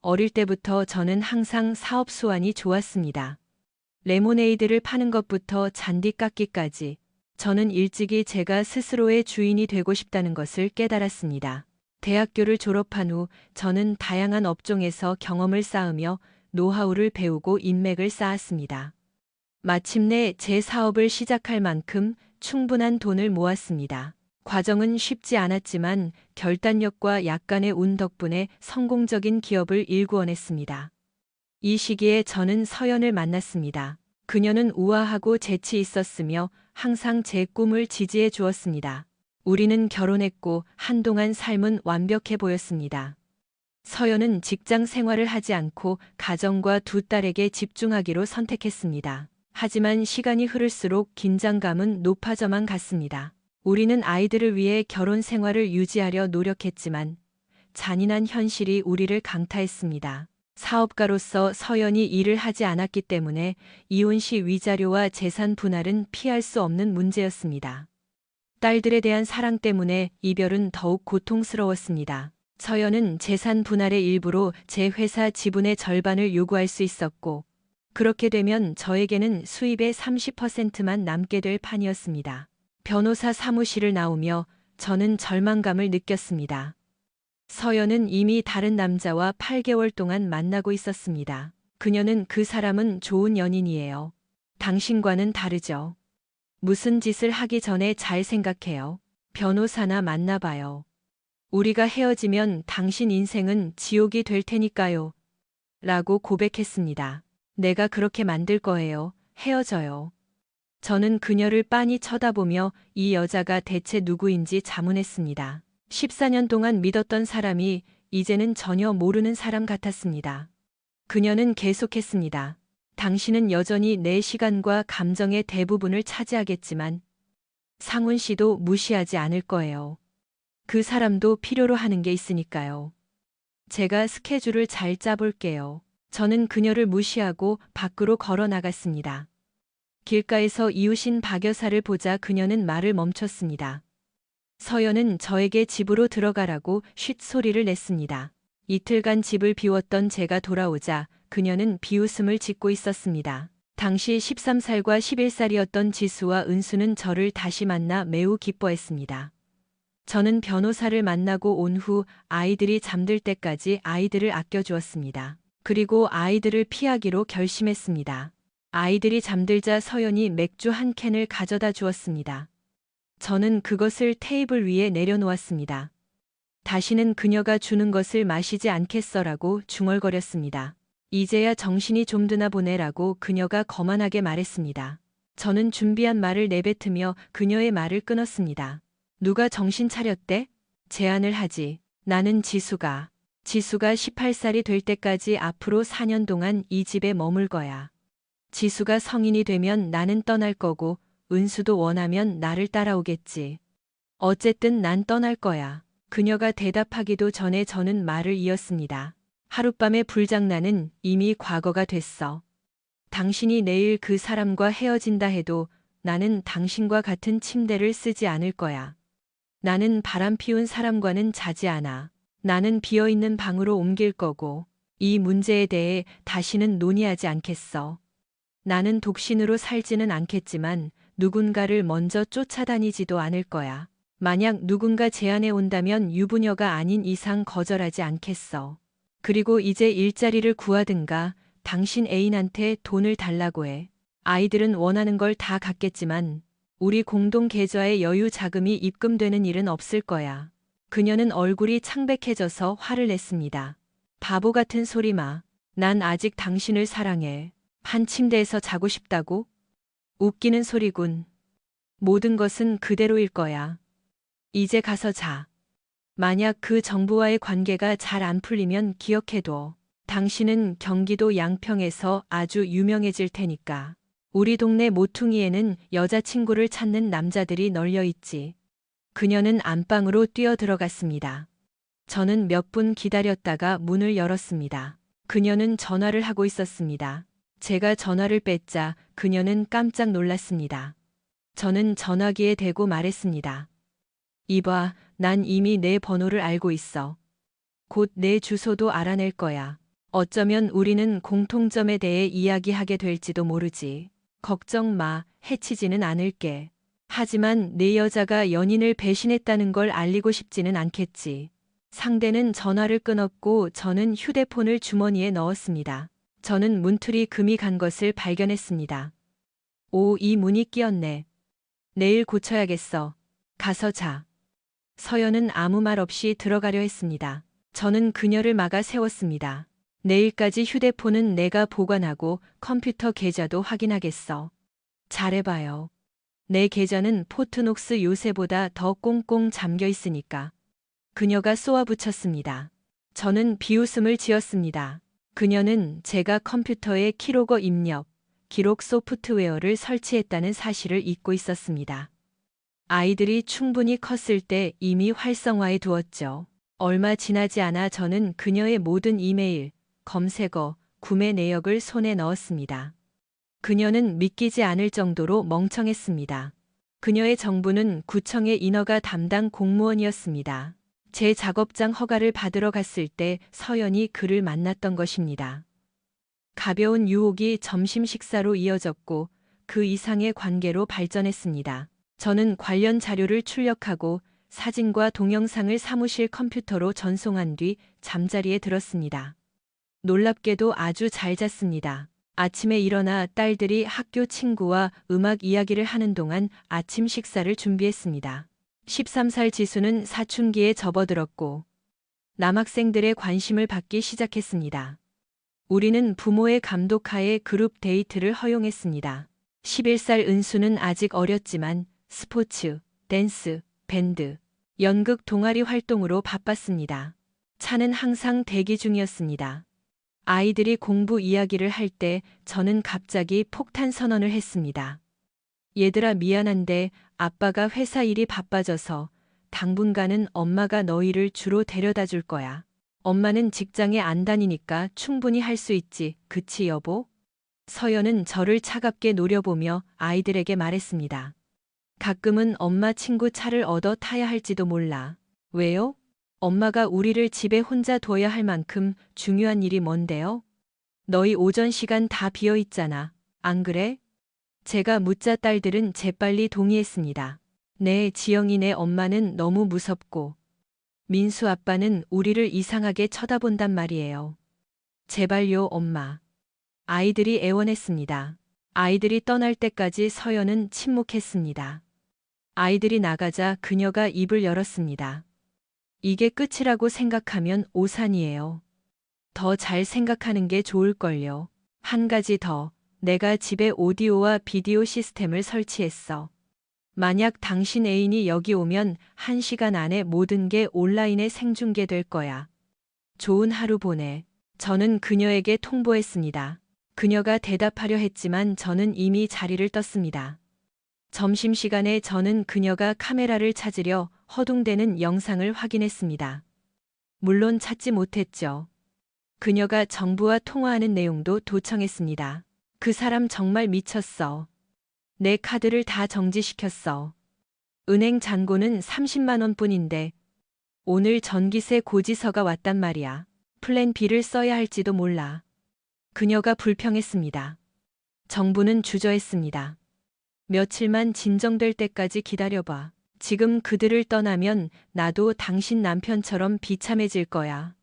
어릴 때부터 저는 항상 사업 수완이 좋았습니다. 레모네이드를 파는 것부터 잔디 깎기까지 저는 일찍이 제가 스스로의 주인이 되고 싶다는 것을 깨달았습니다. 대학교를 졸업한 후 저는 다양한 업종에서 경험을 쌓으며 노하우를 배우고 인맥을 쌓았습니다. 마침내 제 사업을 시작할 만큼 충분한 돈을 모았습니다. 과정은 쉽지 않았지만 결단력과 약간의 운 덕분에 성공적인 기업을 일구어냈습니다. 이 시기에 저는 서연을 만났습니다. 그녀는 우아하고 재치 있었으며 항상 제 꿈을 지지해 주었습니다. 우리는 결혼했고 한동안 삶은 완벽해 보였습니다. 서연은 직장 생활을 하지 않고 가정과 두 딸에게 집중하기로 선택했습니다. 하지만 시간이 흐를수록 긴장감은 높아져만 갔습니다. 우리는 아이들을 위해 결혼 생활을 유지하려 노력했지만 잔인한 현실이 우리를 강타했습니다. 사업가로서 서연이 일을 하지 않았기 때문에 이혼 시 위자료와 재산 분할은 피할 수 없는 문제였습니다. 딸들에 대한 사랑 때문에 이별은 더욱 고통스러웠습니다. 서연은 재산 분할의 일부로 제 회사 지분의 절반을 요구할 수 있었고, 그렇게 되면 저에게는 수입의 30%만 남게 될 판이었습니다. 변호사 사무실을 나오며 저는 절망감을 느꼈습니다. 서연은 이미 다른 남자와 8개월 동안 만나고 있었습니다. 그녀는 그 사람은 좋은 연인이에요. 당신과는 다르죠. 무슨 짓을 하기 전에 잘 생각해요. 변호사나 만나봐요. 우리가 헤어지면 당신 인생은 지옥이 될 테니까요. 라고 고백했습니다. 내가 그렇게 만들 거예요. 헤어져요. 저는 그녀를 빤히 쳐다보며 이 여자가 대체 누구인지 자문했습니다. 14년 동안 믿었던 사람이 이제는 전혀 모르는 사람 같았습니다. 그녀는 계속했습니다. 당신은 여전히 내 시간과 감정의 대부분을 차지하겠지만 상훈 씨도 무시하지 않을 거예요. 그 사람도 필요로 하는 게 있으니까요. 제가 스케줄을 잘 짜볼게요. 저는 그녀를 무시하고 밖으로 걸어 나갔습니다. 길가에서 이웃인 박 여사를 보자 그녀는 말을 멈췄습니다. 서연은 저에게 집으로 들어가라고 쉿 소리를 냈습니다. 이틀간 집을 비웠던 제가 돌아오자 그녀는 비웃음을 짓고 있었습니다. 당시 13살과 11살이었던 지수와 은수는 저를 다시 만나 매우 기뻐했습니다. 저는 변호사를 만나고 온 후 아이들이 잠들 때까지 아이들을 아껴주었습니다. 그리고 아이들을 피하기로 결심했습니다. 아이들이 잠들자 서연이 맥주 한 캔을 가져다 주었습니다. 저는 그것을 테이블 위에 내려놓았습니다. 다시는 그녀가 주는 것을 마시지 않겠어라고 중얼거렸습니다. 이제야 정신이 좀 드나 보네라고 그녀가 거만하게 말했습니다. 저는 준비한 말을 내뱉으며 그녀의 말을 끊었습니다. 누가 정신 차렸대? 제안을 하지. 나는 지수가 18살이 될 때까지 앞으로 4년 동안 이 집에 머물 거야. 지수가 성인이 되면 나는 떠날 거고 은수도 원하면 나를 따라오겠지. 어쨌든 난 떠날 거야. 그녀가 대답하기도 전에 저는 말을 이었습니다. 하룻밤의 불장난은 이미 과거가 됐어. 당신이 내일 그 사람과 헤어진다 해도 나는 당신과 같은 침대를 쓰지 않을 거야. 나는 바람 피운 사람과는 자지 않아. 나는 비어있는 방으로 옮길 거고 이 문제에 대해 다시는 논의하지 않겠어. 나는 독신으로 살지는 않겠지만 누군가를 먼저 쫓아다니지도 않을 거야. 만약 누군가 제안해 온다면 유부녀가 아닌 이상 거절하지 않겠어. 그리고 이제 일자리를 구하든가 당신 애인한테 돈을 달라고 해. 아이들은 원하는 걸 다 갖겠지만 우리 공동 계좌에 여유 자금이 입금되는 일은 없을 거야. 그녀는 얼굴이 창백해져서 화를 냈습니다. 바보 같은 소리 마. 난 아직 당신을 사랑해. 한 침대에서 자고 싶다고? 웃기는 소리군. 모든 것은 그대로일 거야. 이제 가서 자. 만약 그 정부와의 관계가 잘 안 풀리면 기억해둬. 당신은 경기도 양평에서 아주 유명해질 테니까. 우리 동네 모퉁이에는 여자친구를 찾는 남자들이 널려 있지. 그녀는 안방으로 뛰어 들어갔습니다. 저는 몇 분 기다렸다가 문을 열었습니다. 그녀는 전화를 하고 있었습니다. 제가 전화를 뺐자 그녀는 깜짝 놀랐습니다. 저는 전화기에 대고 말했습니다. 이봐, 난 이미 내 번호를 알고 있어. 곧 내 주소도 알아낼 거야. 어쩌면 우리는 공통점에 대해 이야기하게 될지도 모르지. 걱정 마, 해치지는 않을게. 하지만 내 여자가 연인을 배신했다는 걸 알리고 싶지는 않겠지. 상대는 전화를 끊었고 저는 휴대폰을 주머니에 넣었습니다. 저는 문틀이 금이 간 것을 발견했습니다. 오, 이 문이 끼었네. 내일 고쳐야겠어. 가서 자. 서연은 아무 말 없이 들어가려 했습니다. 저는 그녀를 막아 세웠습니다. 내일까지 휴대폰은 내가 보관하고 컴퓨터 계좌도 확인하겠어. 잘해봐요. 내 계좌는 포트녹스 요새보다 더 꽁꽁 잠겨 있으니까. 그녀가 쏘아붙였습니다. 저는 비웃음을 지었습니다. 그녀는 제가 컴퓨터에 키로거 입력, 기록 소프트웨어를 설치했다는 사실을 잊고 있었습니다. 아이들이 충분히 컸을 때 이미 활성화해 두었죠. 얼마 지나지 않아 저는 그녀의 모든 이메일, 검색어, 구매 내역을 손에 넣었습니다. 그녀는 믿기지 않을 정도로 멍청했습니다. 그녀의 정부는 구청의 인허가 담당 공무원이었습니다. 제 작업장 허가를 받으러 갔을 때 서연이 그를 만났던 것입니다. 가벼운 유혹이 점심 식사로 이어졌고 그 이상의 관계로 발전했습니다. 저는 관련 자료를 출력하고 사진과 동영상을 사무실 컴퓨터로 전송한 뒤 잠자리에 들었습니다. 놀랍게도 아주 잘 잤습니다. 아침에 일어나 딸들이 학교 친구와 음악 이야기를 하는 동안 아침 식사를 준비했습니다. 13살 지수는 사춘기에 접어들었고 남학생들의 관심을 받기 시작했습니다. 우리는 부모의 감독하에 그룹 데이트를 허용했습니다. 11살 은수는 아직 어렸지만 스포츠, 댄스, 밴드, 연극 동아리 활동으로 바빴습니다. 차는 항상 대기 중이었습니다. 아이들이 공부 이야기를 할 때 저는 갑자기 폭탄 선언을 했습니다. 얘들아 미안한데 아빠가 회사 일이 바빠져서 당분간은 엄마가 너희를 주로 데려다 줄 거야. 엄마는 직장에 안 다니니까 충분히 할 수 있지, 그치 여보? 서연은 저를 차갑게 노려보며 아이들에게 말했습니다. 가끔은 엄마 친구 차를 얻어 타야 할지도 몰라. 왜요? 엄마가 우리를 집에 혼자 둬야 할 만큼 중요한 일이 뭔데요? 너희 오전 시간 다 비어 있잖아. 안 그래? 제가 묻자 딸들은 재빨리 동의했습니다. 네, 지영이네 엄마는 너무 무섭고 민수 아빠는 우리를 이상하게 쳐다본단 말이에요. 제발요, 엄마. 아이들이 애원했습니다. 아이들이 떠날 때까지 서연은 침묵했습니다. 아이들이 나가자 그녀가 입을 열었습니다. 이게 끝이라고 생각하면 오산이에요. 더 잘 생각하는 게 좋을걸요. 한 가지 더. 내가 집에 오디오와 비디오 시스템을 설치했어. 만약 당신 애인이 여기 오면 1시간 안에 모든 게 온라인에 생중계될 거야. 좋은 하루 보내. 저는 그녀에게 통보했습니다. 그녀가 대답하려 했지만 저는 이미 자리를 떴습니다. 점심시간에 저는 그녀가 카메라를 찾으려 허둥대는 영상을 확인했습니다. 물론 찾지 못했죠. 그녀가 정부와 통화하는 내용도 도청했습니다. 그 사람 정말 미쳤어. 내 카드를 다 정지시켰어. 은행 잔고는 30만 원뿐인데 오늘 전기세 고지서가 왔단 말이야. 플랜 B를 써야 할지도 몰라. 그녀가 불평했습니다. 정부는 주저했습니다. 며칠만 진정될 때까지 기다려봐. 지금 그들을 떠나면 나도 당신 남편처럼 비참해질 거야.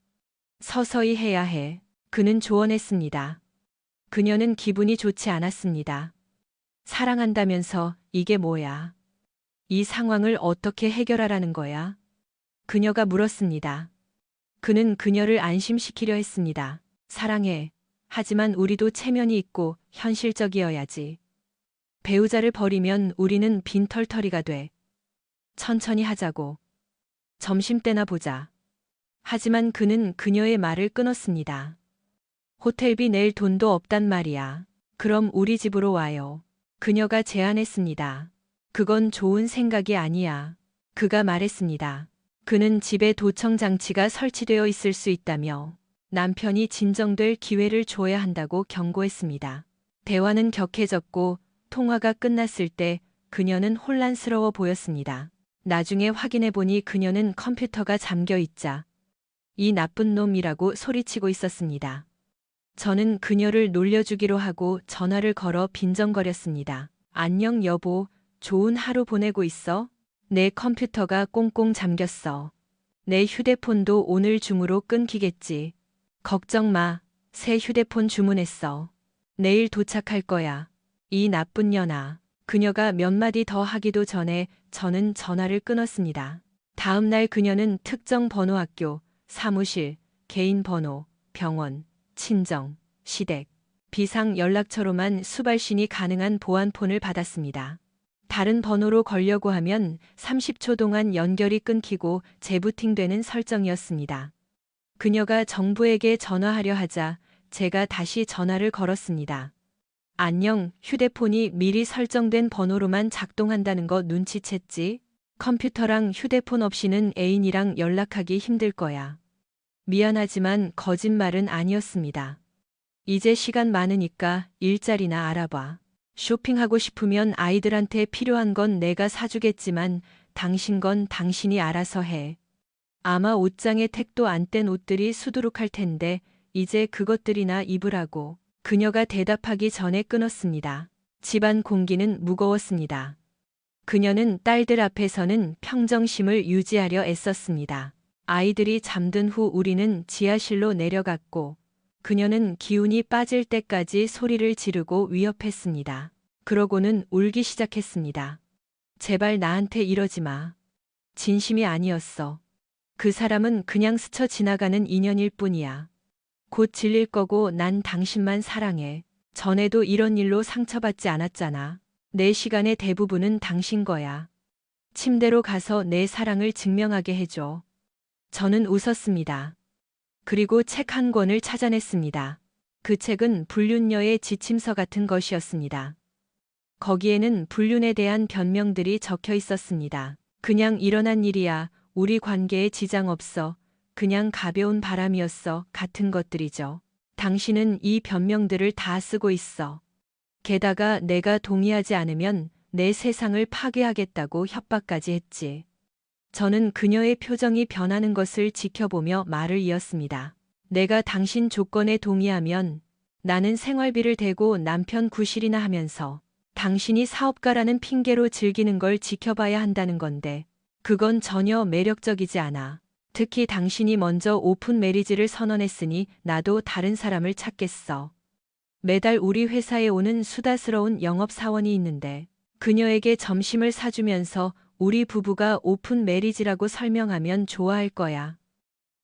서서히 해야 해. 그는 조언했습니다. 그녀는 기분이 좋지 않았습니다. 사랑한다면서 이게 뭐야? 이 상황을 어떻게 해결하라는 거야? 그녀가 물었습니다. 그는 그녀를 안심시키려 했습니다. 사랑해. 하지만 우리도 체면이 있고 현실적이어야지. 배우자를 버리면 우리는 빈털터리가 돼. 천천히 하자고. 점심때나 보자. 하지만 그는 그녀의 말을 끊었습니다. 호텔비 낼 돈도 없단 말이야. 그럼 우리 집으로 와요. 그녀가 제안했습니다. 그건 좋은 생각이 아니야. 그가 말했습니다. 그는 집에 도청 장치가 설치되어 있을 수 있다며 남편이 진정될 기회를 줘야 한다고 경고했습니다. 대화는 격해졌고 통화가 끝났을 때 그녀는 혼란스러워 보였습니다. 나중에 확인해보니 그녀는 컴퓨터가 잠겨 있자 이 나쁜 놈이라고 소리치고 있었습니다. 저는 그녀를 놀려주기로 하고 전화를 걸어 빈정거렸습니다. 안녕 여보, 좋은 하루 보내고 있어? 내 컴퓨터가 꽁꽁 잠겼어. 내 휴대폰도 오늘 중으로 끊기겠지. 걱정 마. 새 휴대폰 주문했어. 내일 도착할 거야. 이 나쁜 년아. 그녀가 몇 마디 더 하기도 전에 저는 전화를 끊었습니다. 다음 날 그녀는 특정 번호 학교, 사무실, 개인 번호, 병원, 친정, 시댁, 비상 연락처로만 수발신이 가능한 보안폰을 받았습니다. 다른 번호로 걸려고 하면 30초 동안 연결이 끊기고 재부팅되는 설정이었습니다. 그녀가 정부에게 전화하려 하자 제가 다시 전화를 걸었습니다. 안녕, 휴대폰이 미리 설정된 번호로만 작동한다는 거 눈치챘지? 컴퓨터랑 휴대폰 없이는 애인이랑 연락하기 힘들 거야. 미안하지만 거짓말은 아니었습니다. 이제 시간 많으니까 일자리나 알아봐. 쇼핑하고 싶으면 아이들한테 필요한 건 내가 사주겠지만 당신 건 당신이 알아서 해. 아마 옷장에 택도 안 뗀 옷들이 수두룩할 텐데 이제 그것들이나 입으라고. 그녀가 대답하기 전에 끊었습니다. 집안 공기는 무거웠습니다. 그녀는 딸들 앞에서는 평정심을 유지하려 애썼습니다. 아이들이 잠든 후 우리는 지하실로 내려갔고 그녀는 기운이 빠질 때까지 소리를 지르고 위협했습니다. 그러고는 울기 시작했습니다. 제발 나한테 이러지 마. 진심이 아니었어. 그 사람은 그냥 스쳐 지나가는 인연일 뿐이야. 곧 질릴 거고 난 당신만 사랑해. 전에도 이런 일로 상처받지 않았잖아. 내 시간의 대부분은 당신 거야. 침대로 가서 내 사랑을 증명하게 해줘. 저는 웃었습니다. 그리고 책 한 권을 찾아냈습니다. 그 책은 불륜녀의 지침서 같은 것이었습니다. 거기에는 불륜에 대한 변명들이 적혀 있었습니다. 그냥 일어난 일이야. 우리 관계에 지장 없어. 그냥 가벼운 바람이었어. 같은 것들이죠. 당신은 이 변명들을 다 쓰고 있어. 게다가 내가 동의하지 않으면 내 세상을 파괴하겠다고 협박까지 했지. 저는 그녀의 표정이 변하는 것을 지켜보며 말을 이었습니다. 내가 당신 조건에 동의하면 나는 생활비를 대고 남편 구실이나 하면서 당신이 사업가라는 핑계로 즐기는 걸 지켜봐야 한다는 건데 그건 전혀 매력적이지 않아. 특히 당신이 먼저 오픈 매리지를 선언했으니 나도 다른 사람을 찾겠어. 매달 우리 회사에 오는 수다스러운 영업사원이 있는데 그녀에게 점심을 사주면서 우리 부부가 오픈 매리지라고 설명하면 좋아할 거야.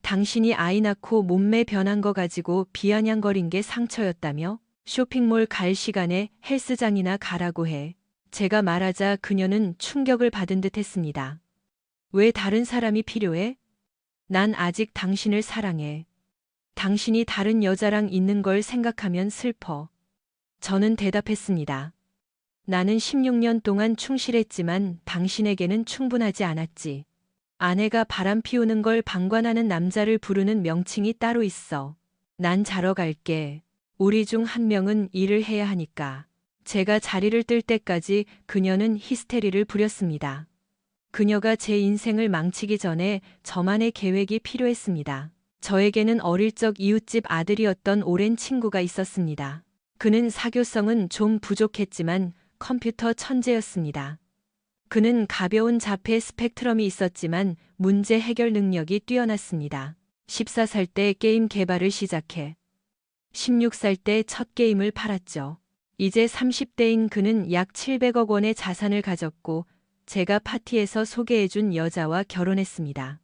당신이 아이 낳고 몸매 변한 거 가지고 비아냥거린 게 상처였다며? 쇼핑몰 갈 시간에 헬스장이나 가라고 해. 제가 말하자 그녀는 충격을 받은 듯 했습니다. 왜 다른 사람이 필요해? 난 아직 당신을 사랑해. 당신이 다른 여자랑 있는 걸 생각하면 슬퍼. 저는 대답했습니다. 나는 16년 동안 충실했지만 당신에게는 충분하지 않았지. 아내가 바람 피우는 걸 방관하는 남자를 부르는 명칭이 따로 있어. 난 자러 갈게. 우리 중 한 명은 일을 해야 하니까. 제가 자리를 뜰 때까지 그녀는 히스테리를 부렸습니다. 그녀가 제 인생을 망치기 전에 저만의 계획이 필요했습니다. 저에게는 어릴 적 이웃집 아들이었던 오랜 친구가 있었습니다. 그는 사교성은 좀 부족했지만 컴퓨터 천재였습니다. 그는 가벼운 자폐 스펙트럼이 있었지만 문제 해결 능력이 뛰어났습니다. 14살 때 게임 개발을 시작해 16살 때 첫 게임을 팔았죠. 이제 30대인 그는 약 700억 원의 자산을 가졌고 제가 파티에서 소개해준 여자와 결혼했습니다.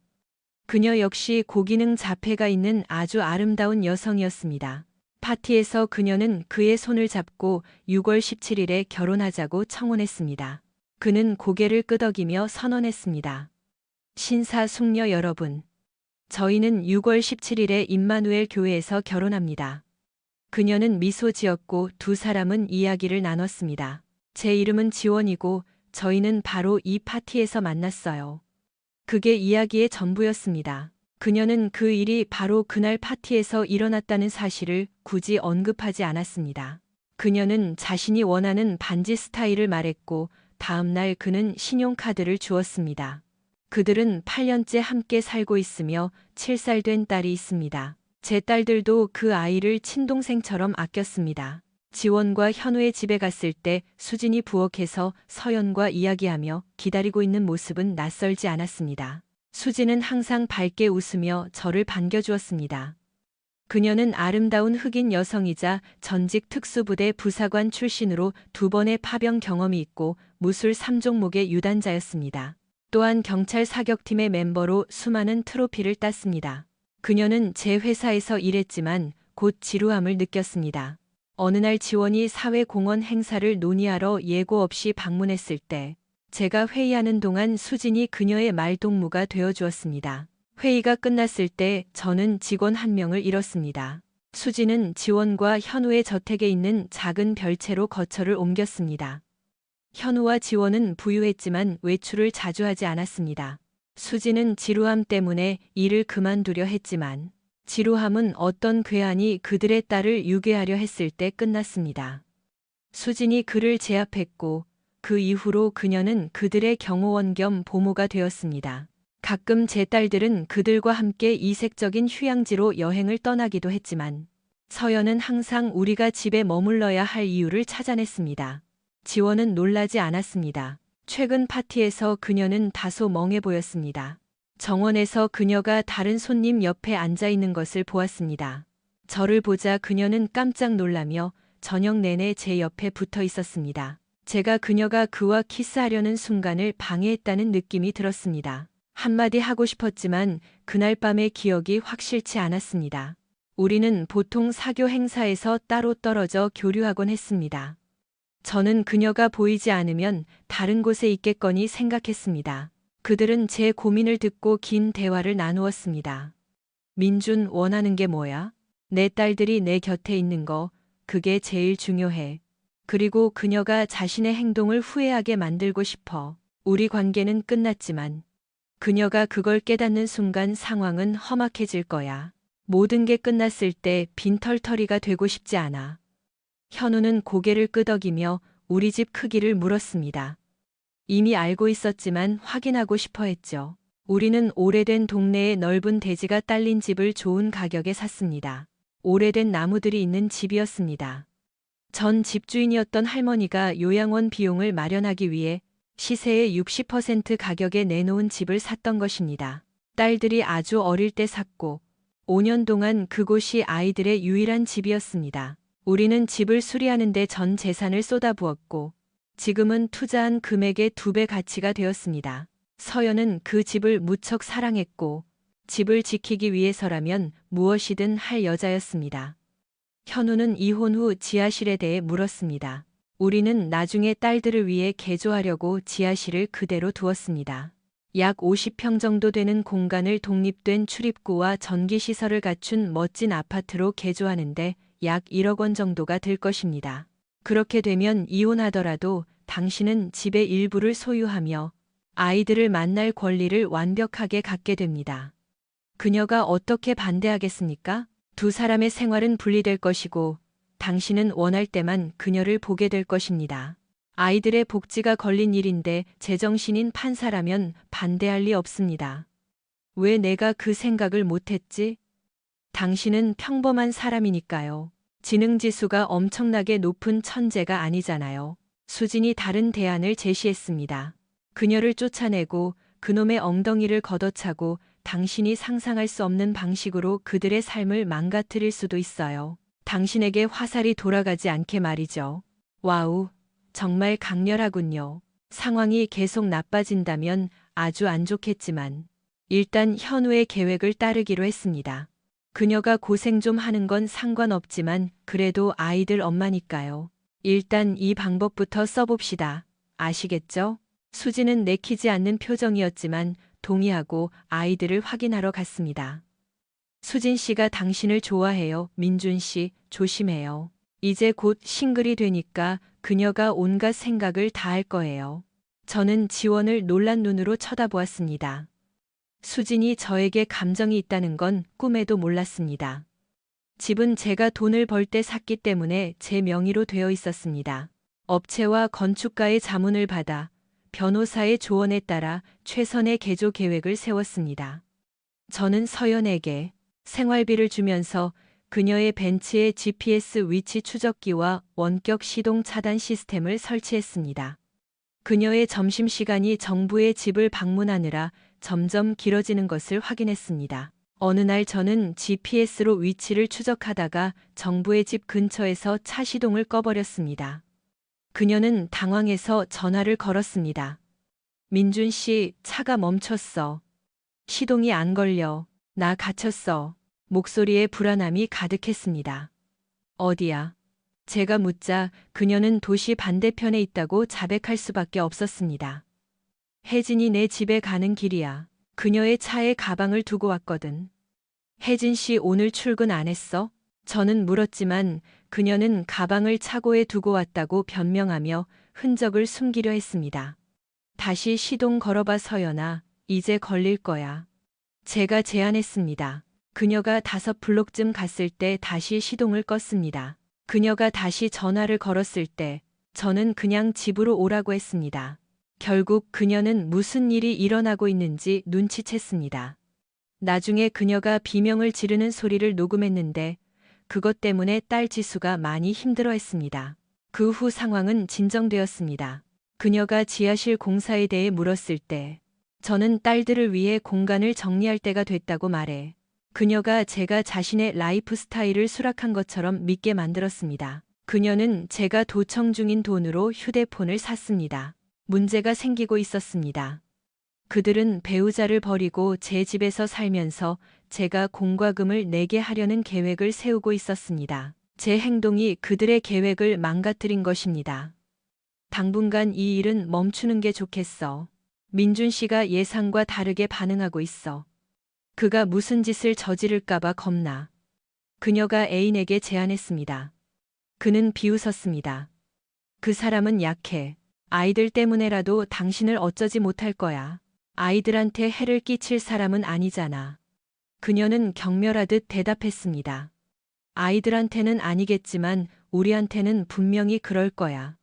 그녀 역시 고기능 자폐가 있는 아주 아름다운 여성이었습니다. 파티에서 그녀는 그의 손을 잡고 6월 17일에 결혼하자고 청혼했습니다. 그는 고개를 끄덕이며 선언했습니다. 신사숙녀 여러분, 저희는 6월 17일에 임마누엘 교회에서 결혼합니다. 그녀는 미소 지었고 두 사람은 이야기를 나눴습니다. 제 이름은 지원이고 저희는 바로 이 파티에서 만났어요. 그게 이야기의 전부였습니다. 그녀는 그 일이 바로 그날 파티에서 일어났다는 사실을 굳이 언급하지 않았습니다. 그녀는 자신이 원하는 반지 스타일을 말했고 다음 날 그는 신용카드를 주었습니다. 그들은 8년째 함께 살고 있으며 7살 된 딸이 있습니다. 제 딸들도 그 아이를 친동생처럼 아꼈습니다. 지원과 현우의 집에 갔을 때 수진이 부엌에서 서연과 이야기하며 기다리고 있는 모습은 낯설지 않았습니다. 수진은 항상 밝게 웃으며 저를 반겨주었습니다. 그녀는 아름다운 흑인 여성이자 전직 특수부대 부사관 출신으로 2번의 파병 경험이 있고 무술 3종목의 유단자였습니다. 또한 경찰 사격팀의 멤버로 수많은 트로피를 땄습니다. 그녀는 제 회사에서 일했지만 곧 지루함을 느꼈습니다. 어느 날 지원이 사회공헌 행사를 논의하러 예고 없이 방문했을 때 제가 회의하는 동안 수진이 그녀의 말동무가 되어주었습니다. 회의가 끝났을 때 저는 직원 한 명을 잃었습니다. 수진은 지원과 현우의 저택에 있는 작은 별채로 거처를 옮겼습니다. 현우와 지원은 부유했지만 외출을 자주 하지 않았습니다. 수진은 지루함 때문에 일을 그만두려 했지만 지루함은 어떤 괴한이 그들의 딸을 유괴하려 했을 때 끝났습니다. 수진이 그를 제압했고 그 이후로 그녀는 그들의 경호원 겸 보모가 되었습니다. 가끔 제 딸들은 그들과 함께 이색적인 휴양지로 여행을 떠나기도 했지만 서연은 항상 우리가 집에 머물러야 할 이유를 찾아냈습니다. 지원은 놀라지 않았습니다. 최근 파티에서 그녀는 다소 멍해 보였습니다. 정원에서 그녀가 다른 손님 옆에 앉아 있는 것을 보았습니다. 저를 보자 그녀는 깜짝 놀라며 저녁 내내 제 옆에 붙어 있었습니다. 제가 그녀가 그와 키스하려는 순간을 방해했다는 느낌이 들었습니다. 한마디 하고 싶었지만 그날 밤의 기억이 확실치 않았습니다. 우리는 보통 사교 행사에서 따로 떨어져 교류하곤 했습니다. 저는 그녀가 보이지 않으면 다른 곳에 있겠거니 생각했습니다. 그들은 제 고민을 듣고 긴 대화를 나누었습니다. 민준, 원하는 게 뭐야? 내 딸들이 내 곁에 있는 거, 그게 제일 중요해. 그리고 그녀가 자신의 행동을 후회하게 만들고 싶어. 우리 관계는 끝났지만 그녀가 그걸 깨닫는 순간 상황은 험악해질 거야. 모든 게 끝났을 때 빈털터리가 되고 싶지 않아. 현우는 고개를 끄덕이며 우리 집 크기를 물었습니다. 이미 알고 있었지만 확인하고 싶어 했죠. 우리는 오래된 동네에 넓은 대지가 딸린 집을 좋은 가격에 샀습니다. 오래된 나무들이 있는 집이었습니다. 전 집주인이었던 할머니가 요양원 비용을 마련하기 위해 시세의 60% 가격에 내놓은 집을 샀던 것입니다. 딸들이 아주 어릴 때 샀고 5년 동안 그곳이 아이들의 유일한 집이었습니다. 우리는 집을 수리하는 데 전 재산을 쏟아부었고 지금은 투자한 금액의 2배 가치가 되었습니다. 서연은 그 집을 무척 사랑했고 집을 지키기 위해서라면 무엇이든 할 여자였습니다. 현우는 이혼 후 지하실에 대해 물었습니다. 우리는 나중에 딸들을 위해 개조하려고 지하실을 그대로 두었습니다. 약 50평 정도 되는 공간을 독립된 출입구와 전기시설을 갖춘 멋진 아파트로 개조하는데 약 1억 원 정도가 들 것입니다. 그렇게 되면 이혼하더라도 당신은 집의 일부를 소유하며 아이들을 만날 권리를 완벽하게 갖게 됩니다. 그녀가 어떻게 반대하겠습니까? 두 사람의 생활은 분리될 것이고 당신은 원할 때만 그녀를 보게 될 것입니다. 아이들의 복지가 걸린 일인데 제정신인 판사라면 반대할 리 없습니다. 왜 내가 그 생각을 못했지? 당신은 평범한 사람이니까요. 지능지수가 엄청나게 높은 천재가 아니잖아요. 수진이 다른 대안을 제시했습니다. 그녀를 쫓아내고 그놈의 엉덩이를 걷어차고 당신이 상상할 수 없는 방식으로 그들의 삶을 망가뜨릴 수도 있어요. 당신에게 화살이 돌아가지 않게 말이죠. 와우, 정말 강렬하군요. 상황이 계속 나빠진다면 아주 안 좋겠지만 일단 현우의 계획을 따르기로 했습니다. 그녀가 고생 좀 하는 건 상관없지만 그래도 아이들 엄마니까요. 일단 이 방법부터 써봅시다. 아시겠죠? 수지는 내키지 않는 표정이었지만 동의하고 아이들을 확인하러 갔습니다. 수진 씨가 당신을 좋아해요. 민준 씨, 조심해요. 이제 곧 싱글이 되니까 그녀가 온갖 생각을 다 할 거예요. 저는 지원을 놀란 눈으로 쳐다보았습니다. 수진이 저에게 감정이 있다는 건 꿈에도 몰랐습니다. 집은 제가 돈을 벌 때 샀기 때문에 제 명의로 되어 있었습니다. 업체와 건축가의 자문을 받아 변호사의 조언에 따라 최선의 개조 계획을 세웠습니다. 저는 서연에게 생활비를 주면서 그녀의 벤츠에 GPS 위치 추적기와 원격 시동 차단 시스템을 설치했습니다. 그녀의 점심시간이 정부의 집을 방문하느라 점점 길어지는 것을 확인했습니다. 어느 날 저는 GPS로 위치를 추적하다가 정부의 집 근처에서 차 시동을 꺼버렸습니다. 그녀는 당황해서 전화를 걸었습니다. 민준 씨, 차가 멈췄어. 시동이 안 걸려. 나 갇혔어. 목소리에 불안함이 가득했습니다. 어디야? 제가 묻자 그녀는 도시 반대편에 있다고 자백할 수밖에 없었습니다. 혜진이 내 집에 가는 길이야. 그녀의 차에 가방을 두고 왔거든. 혜진 씨 오늘 출근 안 했어? 저는 물었지만 그녀는 가방을 차고에 두고 왔다고 변명하며 흔적을 숨기려 했습니다. 다시 시동 걸어봐 서연아. 이제 걸릴 거야. 제가 제안했습니다. 그녀가 5블록쯤 갔을 때 다시 시동을 껐습니다. 그녀가 다시 전화를 걸었을 때 저는 그냥 집으로 오라고 했습니다. 결국 그녀는 무슨 일이 일어나고 있는지 눈치챘습니다. 나중에 그녀가 비명을 지르는 소리를 녹음했는데 그것 때문에 딸 지수가 많이 힘들어했습니다. 그 후 상황은 진정되었습니다. 그녀가 지하실 공사에 대해 물었을 때 저는 딸들을 위해 공간을 정리할 때가 됐다고 말해 그녀가 제가 자신의 라이프 스타일을 수락한 것처럼 믿게 만들었습니다. 그녀는 제가 도청 중인 돈으로 휴대폰을 샀습니다. 문제가 생기고 있었습니다. 그들은 배우자를 버리고 제 집에서 살면서 제가 공과금을 내게 하려는 계획을 세우고 있었습니다. 제 행동이 그들의 계획을 망가뜨린 것입니다. 당분간 이 일은 멈추는 게 좋겠어. 민준 씨가 예상과 다르게 반응하고 있어. 그가 무슨 짓을 저지를까봐 겁나. 그녀가 애인에게 제안했습니다. 그는 비웃었습니다. 그 사람은 약해. 아이들 때문에라도 당신을 어쩌지 못할 거야. 아이들한테 해를 끼칠 사람은 아니잖아. 그녀는 경멸하듯 대답했습니다. 아이들한테는 아니겠지만 우리한테는 분명히 그럴 거야.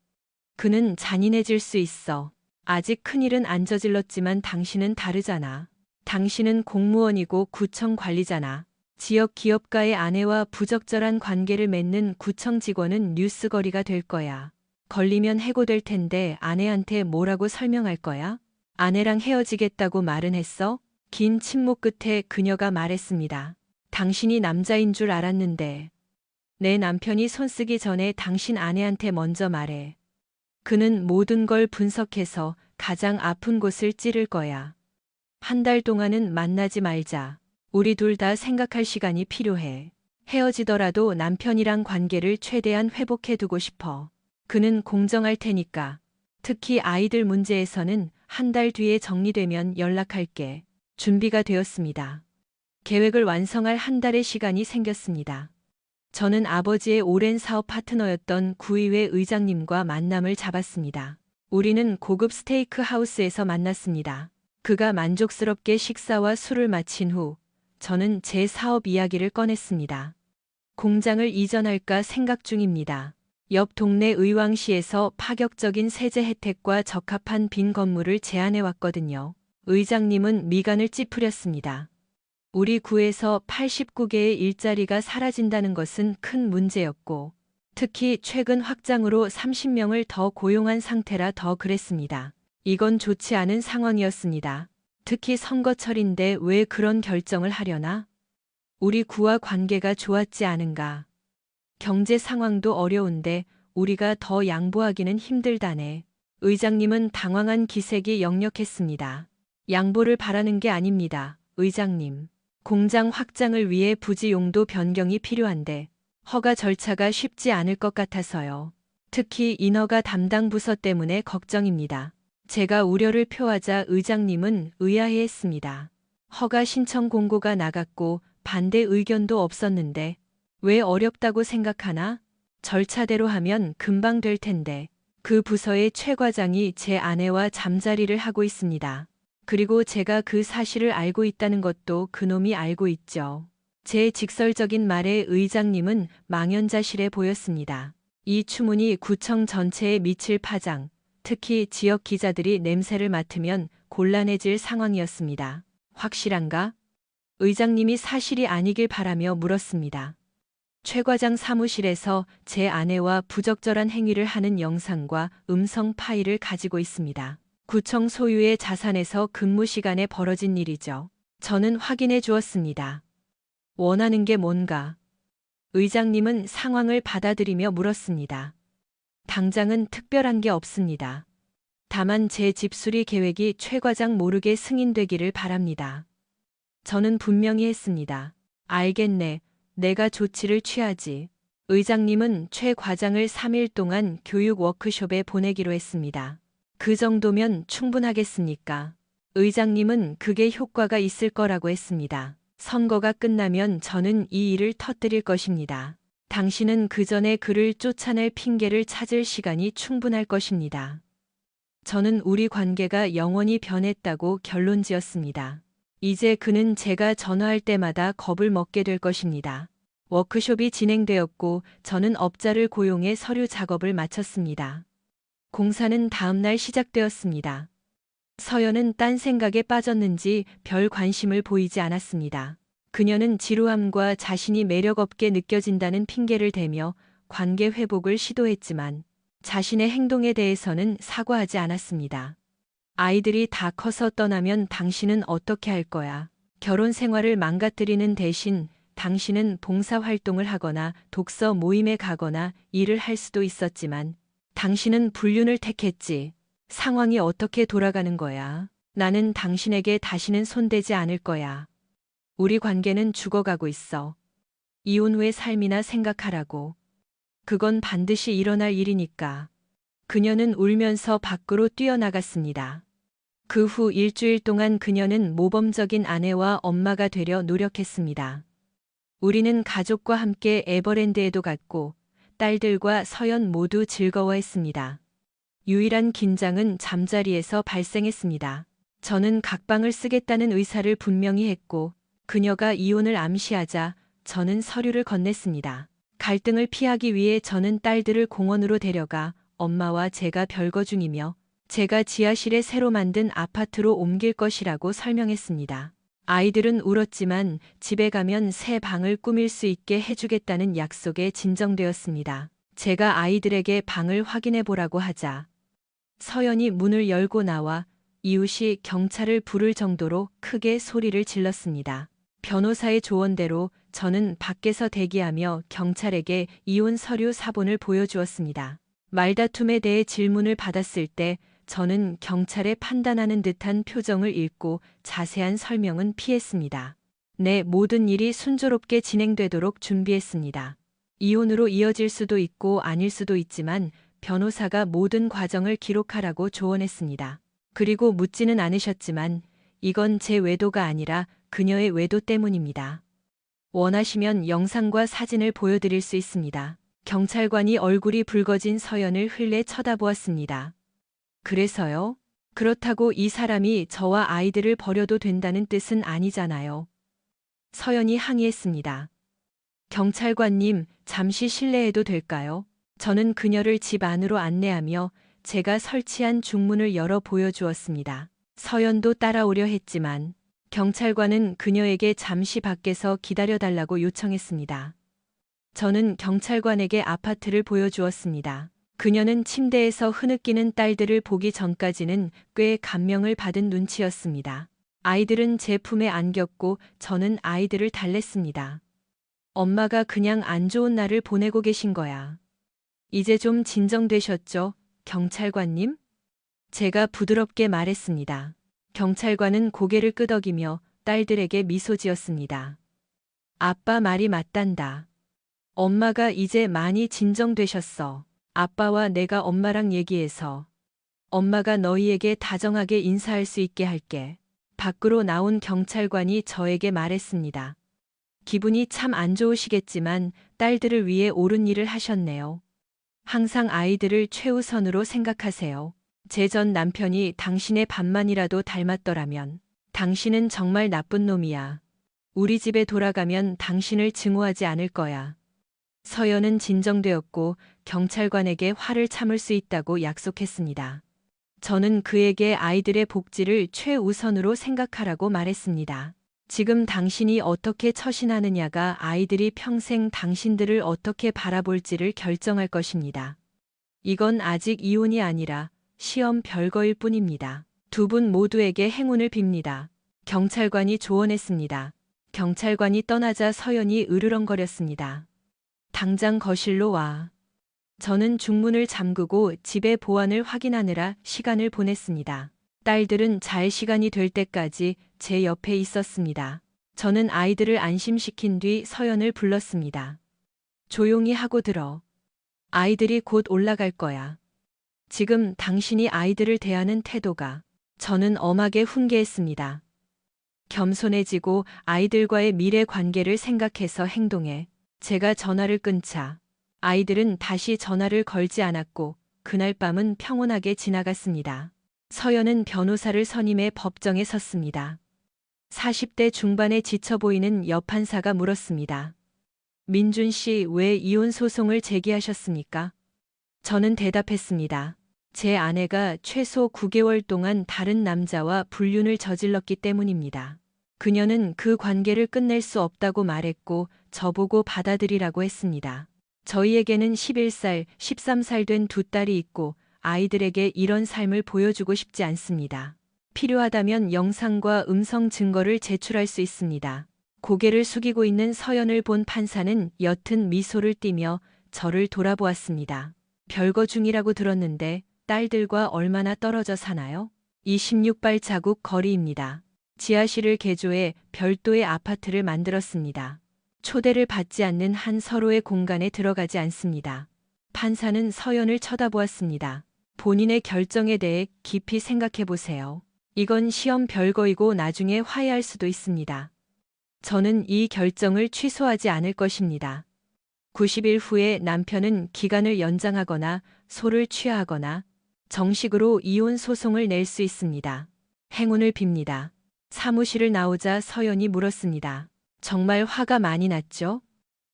그는 잔인해질 수 있어. 아직 큰일은 안 저질렀지만 당신은 다르잖아. 당신은 공무원이고 구청 관리잖아. 지역 기업가의 아내와 부적절한 관계를 맺는 구청 직원은 뉴스거리가 될 거야. 걸리면 해고될 텐데 아내한테 뭐라고 설명할 거야? 아내랑 헤어지겠다고 말은 했어? 긴 침묵 끝에 그녀가 말했습니다. 당신이 남자인 줄 알았는데. 내 남편이 손쓰기 전에 당신 아내한테 먼저 말해. 그는 모든 걸 분석해서 가장 아픈 곳을 찌를 거야. 한 달 동안은 만나지 말자. 우리 둘 다 생각할 시간이 필요해. 헤어지더라도 남편이랑 관계를 최대한 회복해두고 싶어. 그는 공정할 테니까. 특히 아이들 문제에서는 한 달 뒤에 정리되면 연락할게. 준비가 되었습니다. 계획을 완성할 한 달의 시간이 생겼습니다. 저는 아버지의 오랜 사업 파트너였던 구의회 의장님과 만남을 잡았습니다. 우리는 고급 스테이크 하우스에서 만났습니다. 그가 만족스럽게 식사와 술을 마친 후 저는 제 사업 이야기를 꺼냈습니다. 공장을 이전할까 생각 중입니다. 옆 동네 의왕시에서 파격적인 세제 혜택과 적합한 빈 건물을 제안해 왔거든요. 의장님은 미간을 찌푸렸습니다. 우리 구에서 89개의 일자리가 사라진다는 것은 큰 문제였고, 특히 최근 확장으로 30명을 더 고용한 상태라 더 그랬습니다. 이건 좋지 않은 상황이었습니다. 특히 선거철인데 왜 그런 결정을 하려나? 우리 구와 관계가 좋았지 않은가? 경제 상황도 어려운데 우리가 더 양보하기는 힘들다네. 의장님은 당황한 기색이 역력했습니다. 양보를 바라는 게 아닙니다, 의장님. 공장 확장을 위해 부지 용도 변경이 필요한데 허가 절차가 쉽지 않을 것 같아서요. 특히 인허가 담당 부서 때문에 걱정입니다. 제가 우려를 표하자 의장님은 의아해했습니다. 허가 신청 공고가 나갔고 반대 의견도 없었는데 왜 어렵다고 생각하나? 절차대로 하면 금방 될 텐데. 그 부서의 최 과장이 제 아내와 잠자리를 하고 있습니다. 그리고 제가 그 사실을 알고 있다는 것도 그놈이 알고 있죠. 제 직설적인 말에 의장님은 망연자실해 보였습니다. 이 추문이 구청 전체에 미칠 파장, 특히 지역 기자들이 냄새를 맡으면 곤란해질 상황이었습니다. 확실한가? 의장님이 사실이 아니길 바라며 물었습니다. 최 과장 사무실에서 제 아내와 부적절한 행위를 하는 영상과 음성 파일을 가지고 있습니다. 구청 소유의 자산에서 근무 시간에 벌어진 일이죠. 저는 확인해 주었습니다. 원하는 게 뭔가? 의장님은 상황을 받아들이며 물었습니다. 당장은 특별한 게 없습니다. 다만 제 집 수리 계획이 최 과장 모르게 승인되기를 바랍니다. 저는 분명히 했습니다. 알겠네. 내가 조치를 취하지. 의장님은 최 과장을 3일 동안 교육 워크숍에 보내기로 했습니다. 그 정도면 충분하겠습니까? 의장님은 그게 효과가 있을 거라고 했습니다. 선거가 끝나면 저는 이 일을 터뜨릴 것입니다. 당신은 그 전에 그를 쫓아낼 핑계를 찾을 시간이 충분할 것입니다. 저는 우리 관계가 영원히 변했다고 결론지었습니다. 이제 그는 제가 전화할 때마다 겁을 먹게 될 것입니다. 워크숍이 진행되었고 저는 업자를 고용해 서류 작업을 마쳤습니다. 공사는 다음 날 시작되었습니다. 서연은 딴 생각에 빠졌는지 별 관심을 보이지 않았습니다. 그녀는 지루함과 자신이 매력없게 느껴진다는 핑계를 대며 관계 회복을 시도했지만 자신의 행동에 대해서는 사과하지 않았습니다. 아이들이 다 커서 떠나면 당신은 어떻게 할 거야? 결혼 생활을 망가뜨리는 대신 당신은 봉사활동을 하거나 독서 모임에 가거나 일을 할 수도 있었지만 당신은 불륜을 택했지. 상황이 어떻게 돌아가는 거야? 나는 당신에게 다시는 손대지 않을 거야. 우리 관계는 죽어가고 있어. 이혼 후의 삶이나 생각하라고. 그건 반드시 일어날 일이니까. 그녀는 울면서 밖으로 뛰어나갔습니다. 그 후 일주일 동안 그녀는 모범적인 아내와 엄마가 되려 노력했습니다. 우리는 가족과 함께 에버랜드에도 갔고 딸들과 서연 모두 즐거워했습니다. 유일한 긴장은 잠자리에서 발생했습니다. 저는 각방을 쓰겠다는 의사를 분명히 했고 그녀가 이혼을 암시하자 저는 서류를 건넸습니다. 갈등을 피하기 위해 저는 딸들을 공원으로 데려가 엄마와 제가 별거 중이며 제가 지하실에 새로 만든 아파트로 옮길 것이라고 설명했습니다. 아이들은 울었지만 집에 가면 새 방을 꾸밀 수 있게 해주겠다는 약속에 진정되었습니다. 제가 아이들에게 방을 확인해 보라고 하자 서연이 문을 열고 나와 이웃이 경찰을 부를 정도로 크게 소리를 질렀습니다. 변호사의 조언대로 저는 밖에서 대기하며 경찰에게 이혼 서류 사본을 보여주었습니다. 말다툼에 대해 질문을 받았을 때 저는 경찰의 판단하는 듯한 표정을 읽고 자세한 설명은 피했습니다. 내 모든 일이 순조롭게 진행되도록 준비했습니다. 이혼으로 이어질 수도 있고 아닐 수도 있지만 변호사가 모든 과정을 기록하라고 조언했습니다. 그리고 묻지는 않으셨지만 이건 제 외도가 아니라 그녀의 외도 때문입니다. 원하시면 영상과 사진을 보여드릴 수 있습니다. 경찰관이 얼굴이 붉어진 서연을 흘레 쳐다보았습니다. 그래서요? 그렇다고 이 사람이 저와 아이들을 버려도 된다는 뜻은 아니잖아요. 서연이 항의했습니다. 경찰관님, 잠시 실례해도 될까요? 저는 그녀를 집 안으로 안내하며 제가 설치한 중문을 열어 보여주었습니다. 서연도 따라오려 했지만 경찰관은 그녀에게 잠시 밖에서 기다려달라고 요청했습니다. 저는 경찰관에게 아파트를 보여주었습니다. 그녀는 침대에서 흐느끼는 딸들을 보기 전까지는 꽤 감명을 받은 눈치였습니다. 아이들은 제 품에 안겼고 저는 아이들을 달랬습니다. 엄마가 그냥 안 좋은 날을 보내고 계신 거야. 이제 좀 진정되셨죠, 경찰관님? 제가 부드럽게 말했습니다. 경찰관은 고개를 끄덕이며 딸들에게 미소 지었습니다. 아빠 말이 맞단다. 엄마가 이제 많이 진정되셨어. 아빠와 내가 엄마랑 얘기해서 엄마가 너희에게 다정하게 인사할 수 있게 할게. 밖으로 나온 경찰관이 저에게 말했습니다. 기분이 참 안 좋으시겠지만 딸들을 위해 옳은 일을 하셨네요. 항상 아이들을 최우선으로 생각하세요. 제 전 남편이 당신의 반만이라도 닮았더라면 당신은 정말 나쁜 놈이야. 우리 집에 돌아가면 당신을 증오하지 않을 거야. 서연은 진정되었고 경찰관에게 화를 참을 수 있다고 약속했습니다. 저는 그에게 아이들의 복지를 최우선으로 생각하라고 말했습니다. 지금 당신이 어떻게 처신하느냐가 아이들이 평생 당신들을 어떻게 바라볼지를 결정할 것입니다. 이건 아직 이혼이 아니라 시험 별거일 뿐입니다. 두 분 모두에게 행운을 빕니다. 경찰관이 조언했습니다. 경찰관이 떠나자 서연이 으르렁거렸습니다. 당장 거실로 와. 저는 중문을 잠그고 집의 보안을 확인하느라 시간을 보냈습니다. 딸들은 잘 시간이 될 때까지 제 옆에 있었습니다. 저는 아이들을 안심시킨 뒤 서연을 불렀습니다. 조용히 하고 들어. 아이들이 곧 올라갈 거야. 지금 당신이 아이들을 대하는 태도가. 저는 엄하게 훈계했습니다. 겸손해지고 아이들과의 미래 관계를 생각해서 행동해. 제가 전화를 끊자 아이들은 다시 전화를 걸지 않았고 그날 밤은 평온하게 지나갔습니다. 서연은 변호사를 선임해 법정에 섰습니다. 40대 중반에 지쳐 보이는 여판사가 물었습니다. 민준 씨, 왜 이혼 소송을 제기하셨습니까? 저는 대답했습니다. 제 아내가 최소 9개월 동안 다른 남자와 불륜을 저질렀기 때문입니다. 그녀는 그 관계를 끝낼 수 없다고 말했고 저보고 받아들이라고 했습니다. 저희에게는 11살, 13살 된 두 딸이 있고 아이들에게 이런 삶을 보여주고 싶지 않습니다. 필요하다면 영상과 음성 증거를 제출할 수 있습니다. 고개를 숙이고 있는 서연을 본 판사는 옅은 미소를 띠며 저를 돌아보았습니다. 별거 중이라고 들었는데 딸들과 얼마나 떨어져 사나요? 26발자국 거리입니다. 지하실을 개조해 별도의 아파트를 만들었습니다. 초대를 받지 않는 한 서로의 공간에 들어가지 않습니다. 판사는 서연을 쳐다보았습니다. 본인의 결정에 대해 깊이 생각해 보세요. 이건 시험 별거이고 나중에 화해할 수도 있습니다. 저는 이 결정을 취소하지 않을 것입니다. 90일 후에 남편은 기간을 연장하거나 소를 취하하거나 정식으로 이혼 소송을 낼 수 있습니다. 행운을 빕니다. 사무실을 나오자 서연이 물었습니다. 정말 화가 많이 났죠?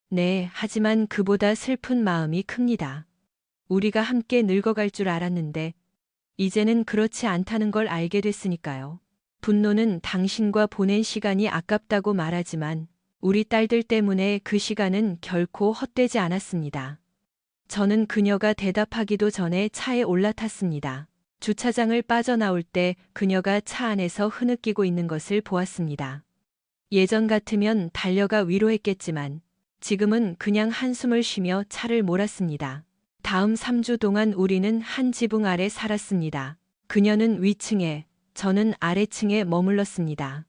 네, 하지만 그보다 슬픈 마음이 큽니다. 우리가 함께 늙어갈 줄 알았는데 이제는 그렇지 않다는 걸 알게 됐으니까요. 분노는 당신과 보낸 시간이 아깝다고 말하지만 우리 딸들 때문에 그 시간은 결코 헛되지 않았습니다. 저는 그녀가 대답하기도 전에 차에 올라탔습니다. 주차장을 빠져나올 때 그녀가 차 안에서 흐느끼고 있는 것을 보았습니다. 예전 같으면 달려가 위로했겠지만 지금은 그냥 한숨을 쉬며 차를 몰았습니다. 다음 3주 동안 우리는 한 지붕 아래 살았습니다. 그녀는 위층에, 저는 아래층에 머물렀습니다.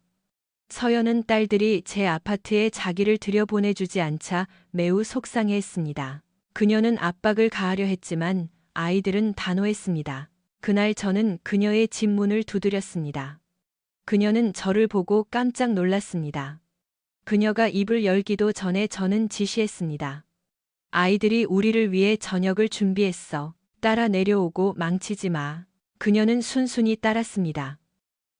서연은 딸들이 제 아파트에 자기를 들여보내주지 않자 매우 속상해했습니다. 그녀는 압박을 가하려 했지만 아이들은 단호했습니다. 그날 저는 그녀의 집 문을 두드렸습니다. 그녀는 저를 보고 깜짝 놀랐습니다. 그녀가 입을 열기도 전에 저는 지시했습니다. 아이들이 우리를 위해 저녁을 준비했어. 따라 내려오고 망치지 마. 그녀는 순순히 따랐습니다.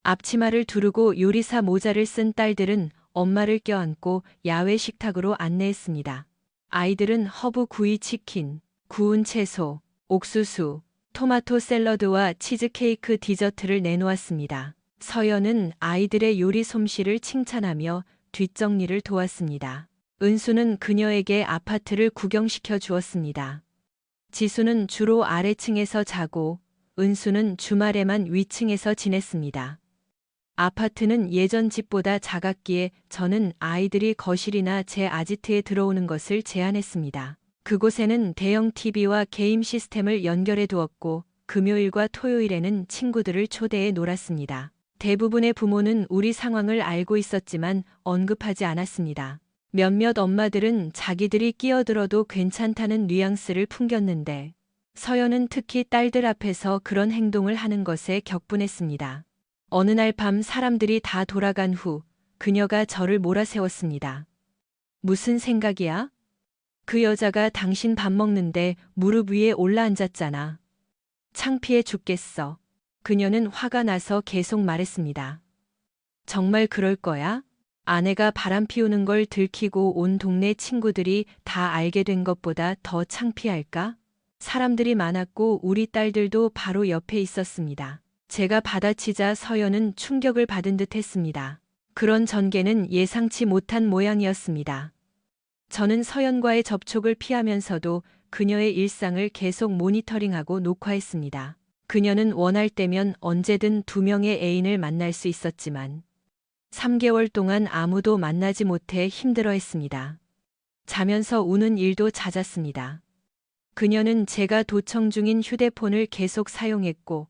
앞치마를 두르고 요리사 모자를 쓴 딸들은 엄마를 껴안고 야외 식탁으로 안내했습니다. 아이들은 허브 구이 치킨, 구운 채소, 옥수수, 토마토 샐러드와 치즈케이크 디저트를 내놓았습니다. 서연은 아이들의 요리 솜씨를 칭찬하며 뒷정리를 도왔습니다. 은수는 그녀에게 아파트를 구경시켜 주었습니다. 지수는 주로 아래층에서 자고 은수는 주말에만 위층에서 지냈습니다. 아파트는 예전 집보다 작았기에 저는 아이들이 거실이나 제 아지트에 들어오는 것을 제한했습니다. 그곳에는 대형 TV와 게임 시스템을 연결해 두었고 금요일과 토요일에는 친구들을 초대해 놀았습니다. 대부분의 부모는 우리 상황을 알고 있었지만 언급하지 않았습니다. 몇몇 엄마들은 자기들이 끼어들어도 괜찮다는 뉘앙스를 풍겼는데 서연은 특히 딸들 앞에서 그런 행동을 하는 것에 격분했습니다. 어느 날 밤 사람들이 다 돌아간 후 그녀가 저를 몰아세웠습니다. 무슨 생각이야? 그 여자가 당신 밥 먹는데 무릎 위에 올라앉았잖아. 창피해 죽겠어. 그녀는 화가 나서 계속 말했습니다. 정말 그럴 거야? 아내가 바람 피우는 걸 들키고 온 동네 친구들이 다 알게 된 것보다 더 창피할까? 사람들이 많았고 우리 딸들도 바로 옆에 있었습니다. 제가 받아치자 서연은 충격을 받은 듯 했습니다. 그런 전개는 예상치 못한 모양이었습니다. 저는 서연과의 접촉을 피하면서도 그녀의 일상을 계속 모니터링하고 녹화했습니다. 그녀는 원할 때면 언제든 두 명의 애인을 만날 수 있었지만 3개월 동안 아무도 만나지 못해 힘들어했습니다. 자면서 우는 일도 잦았습니다. 그녀는 제가 도청 중인 휴대폰을 계속 사용했고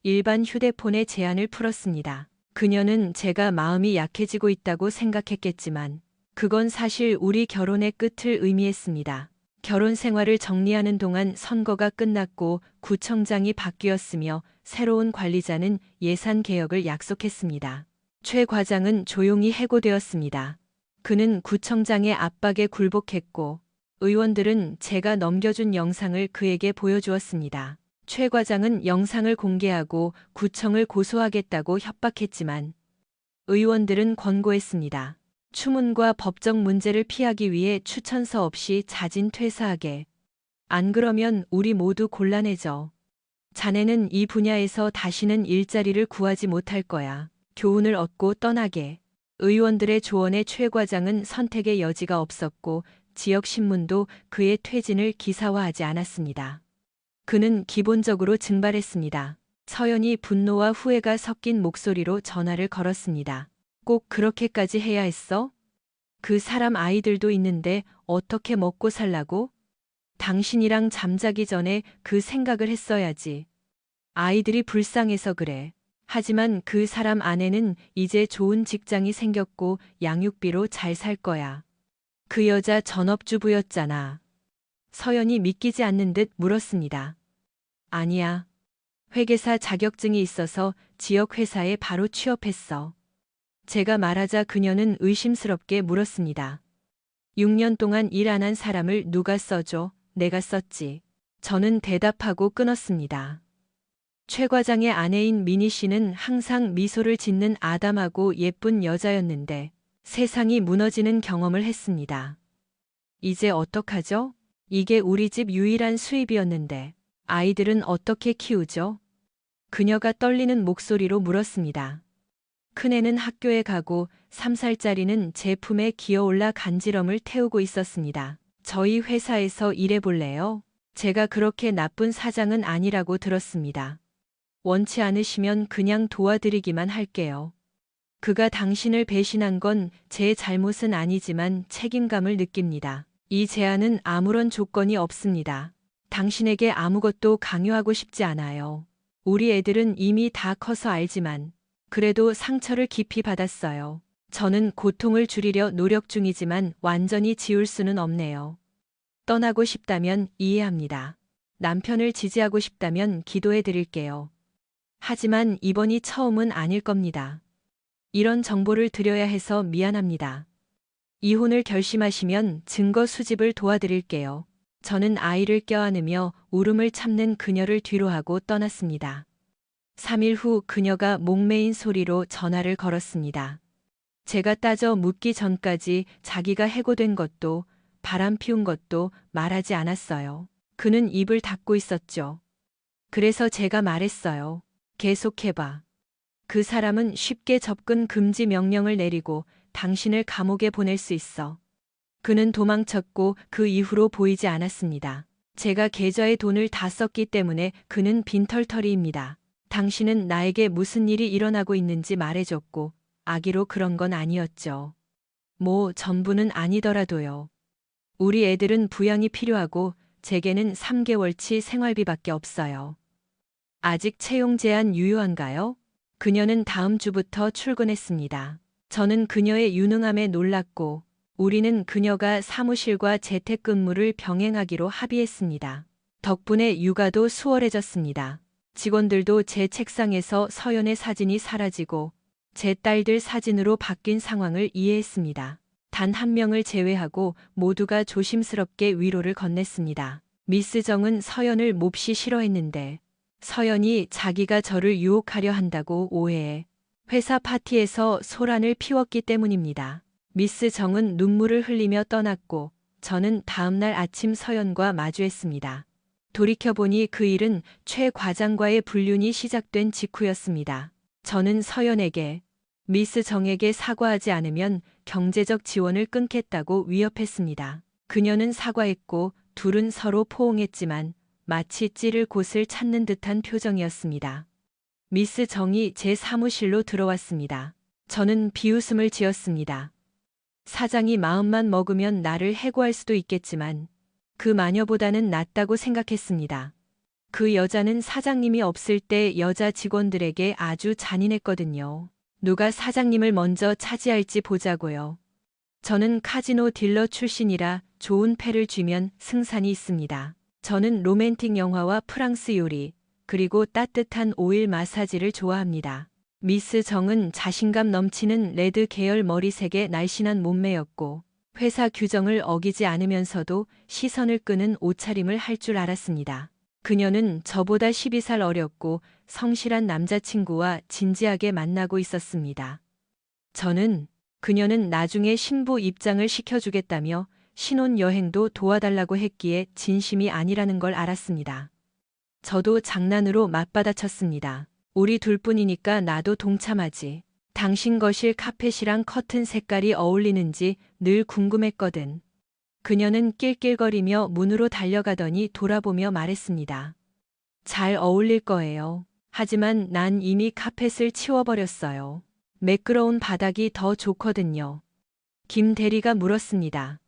일반 휴대폰의 제한을 풀었습니다. 그녀는 제가 마음이 약해지고 있다고 생각했겠지만 그건 사실 우리 결혼의 끝을 의미했습니다. 결혼 생활을 정리하는 동안 선거가 끝났고 구청장이 바뀌었으며 새로운 관리자는 예산 개혁을 약속했습니다. 최 과장은 조용히 해고되었습니다. 그는 구청장의 압박에 굴복했고 의원들은 제가 넘겨준 영상을 그에게 보여주었습니다. 최 과장은 영상을 공개하고 구청을 고소하겠다고 협박했지만 의원들은 권고했습니다. 추문과 법적 문제를 피하기 위해 추천서 없이 자진 퇴사하게. 안 그러면 우리 모두 곤란해져. 자네는 이 분야에서 다시는 일자리를 구하지 못할 거야. 교훈을 얻고 떠나게. 의원들의 조언에 최 과장은 선택의 여지가 없었고 지역신문도 그의 퇴진을 기사화하지 않았습니다. 그는 기본적으로 증발했습니다. 서연이 분노와 후회가 섞인 목소리로 전화를 걸었습니다. 꼭 그렇게까지 해야 했어? 그 사람 아이들도 있는데 어떻게 먹고 살라고? 당신이랑 잠자기 전에 그 생각을 했어야지. 아이들이 불쌍해서 그래. 하지만 그 사람 아내는 이제 좋은 직장이 생겼고 양육비로 잘 살 거야. 그 여자 전업주부였잖아. 서연이 믿기지 않는 듯 물었습니다. 아니야. 회계사 자격증이 있어서 지역 회사에 바로 취업했어. 제가 말하자 그녀는 의심스럽게 물었습니다. 6년 동안 일 안 한 사람을 누가 써줘? 내가 썼지. 저는 대답하고 끊었습니다. 최 과장의 아내인 미니 씨는 항상 미소를 짓는 아담하고 예쁜 여자였는데 세상이 무너지는 경험을 했습니다. 이제 어떡하죠? 이게 우리 집 유일한 수입이었는데 아이들은 어떻게 키우죠? 그녀가 떨리는 목소리로 물었습니다. 큰애는 학교에 가고 3살짜리는 제품에 기어올라 간지럼을 태우고 있었습니다. 저희 회사에서 일해볼래요? 제가 그렇게 나쁜 사장은 아니라고 들었습니다. 원치 않으시면 그냥 도와드리기만 할게요. 그가 당신을 배신한 건 제 잘못은 아니지만 책임감을 느낍니다. 이 제안은 아무런 조건이 없습니다. 당신에게 아무것도 강요하고 싶지 않아요. 우리 애들은 이미 다 커서 알지만 그래도 상처를 깊이 받았어요. 저는 고통을 줄이려 노력 중이지만 완전히 지울 수는 없네요. 떠나고 싶다면 이해합니다. 남편을 지지하고 싶다면 기도해 드릴게요. 하지만 이번이 처음은 아닐 겁니다. 이런 정보를 드려야 해서 미안합니다. 이혼을 결심하시면 증거 수집을 도와드릴게요. 저는 아이를 껴안으며 울음을 참는 그녀를 뒤로하고 떠났습니다. 3일 후 그녀가 목매인 소리로 전화를 걸었습니다. 제가 따져 묻기 전까지 자기가 해고된 것도 바람 피운 것도 말하지 않았어요. 그는 입을 닫고 있었죠. 그래서 제가 말했어요. 계속해봐. 그 사람은 쉽게 접근 금지 명령을 내리고 당신을 감옥에 보낼 수 있어. 그는 도망쳤고 그 이후로 보이지 않았습니다. 제가 계좌에 돈을 다 썼기 때문에 그는 빈털터리입니다. 당신은 나에게 무슨 일이 일어나고 있는지 말해줬고 아기로 그런 건 아니었죠. 뭐 전부는 아니더라도요. 우리 애들은 부양이 필요하고 제게는 3개월치 생활비밖에 없어요. 아직 채용 제한 유효한가요? 그녀는 다음 주부터 출근했습니다. 저는 그녀의 유능함에 놀랐고 우리는 그녀가 사무실과 재택근무를 병행하기로 합의했습니다. 덕분에 육아도 수월해졌습니다. 직원들도 제 책상에서 서연의 사진이 사라지고 제 딸들 사진으로 바뀐 상황을 이해했습니다. 단 한 명을 제외하고 모두가 조심스럽게 위로를 건넸습니다. 미스 정은 서연을 몹시 싫어했는데 서연이 자기가 저를 유혹하려 한다고 오해해 회사 파티에서 소란을 피웠기 때문입니다. 미스 정은 눈물을 흘리며 떠났고 저는 다음날 아침 서연과 마주했습니다. 돌이켜보니 그 일은 최 과장과의 불륜이 시작된 직후였습니다. 저는 서연에게 미스 정에게 사과하지 않으면 경제적 지원을 끊겠다고 위협했습니다. 그녀는 사과했고 둘은 서로 포옹했지만 마치 찌를 곳을 찾는 듯한 표정이었습니다. 미스 정이 제 사무실로 들어왔습니다. 저는 비웃음을 지었습니다. 사장이 마음만 먹으면 나를 해고할 수도 있겠지만 그 마녀보다는 낫다고 생각했습니다. 그 여자는 사장님이 없을 때 여자 직원들에게 아주 잔인했거든요. 누가 사장님을 먼저 차지할지 보자고요. 저는 카지노 딜러 출신이라 좋은 패를 쥐면 승산이 있습니다. 저는 로맨틱 영화와 프랑스 요리, 그리고 따뜻한 오일 마사지를 좋아합니다. 미스 정은 자신감 넘치는 레드 계열 머리색의 날씬한 몸매였고 회사 규정을 어기지 않으면서도 시선을 끄는 옷차림을 할 줄 알았습니다. 그녀는 저보다 12살 어렸고 성실한 남자친구와 진지하게 만나고 있었습니다. 그녀는 나중에 신부 입장을 시켜주겠다며 신혼여행도 도와달라고 했기에 진심이 아니라는 걸 알았습니다. 저도 장난으로 맞받아쳤습니다. 우리 둘뿐이니까 나도 동참하지. 당신 거실 카펫이랑 커튼 색깔이 어울리는지 늘 궁금했거든. 그녀는 낄낄거리며 문으로 달려가더니 돌아보며 말했습니다. 잘 어울릴 거예요. 하지만 난 이미 카펫을 치워버렸어요. 매끄러운 바닥이 더 좋거든요. 김 대리가 물었습니다.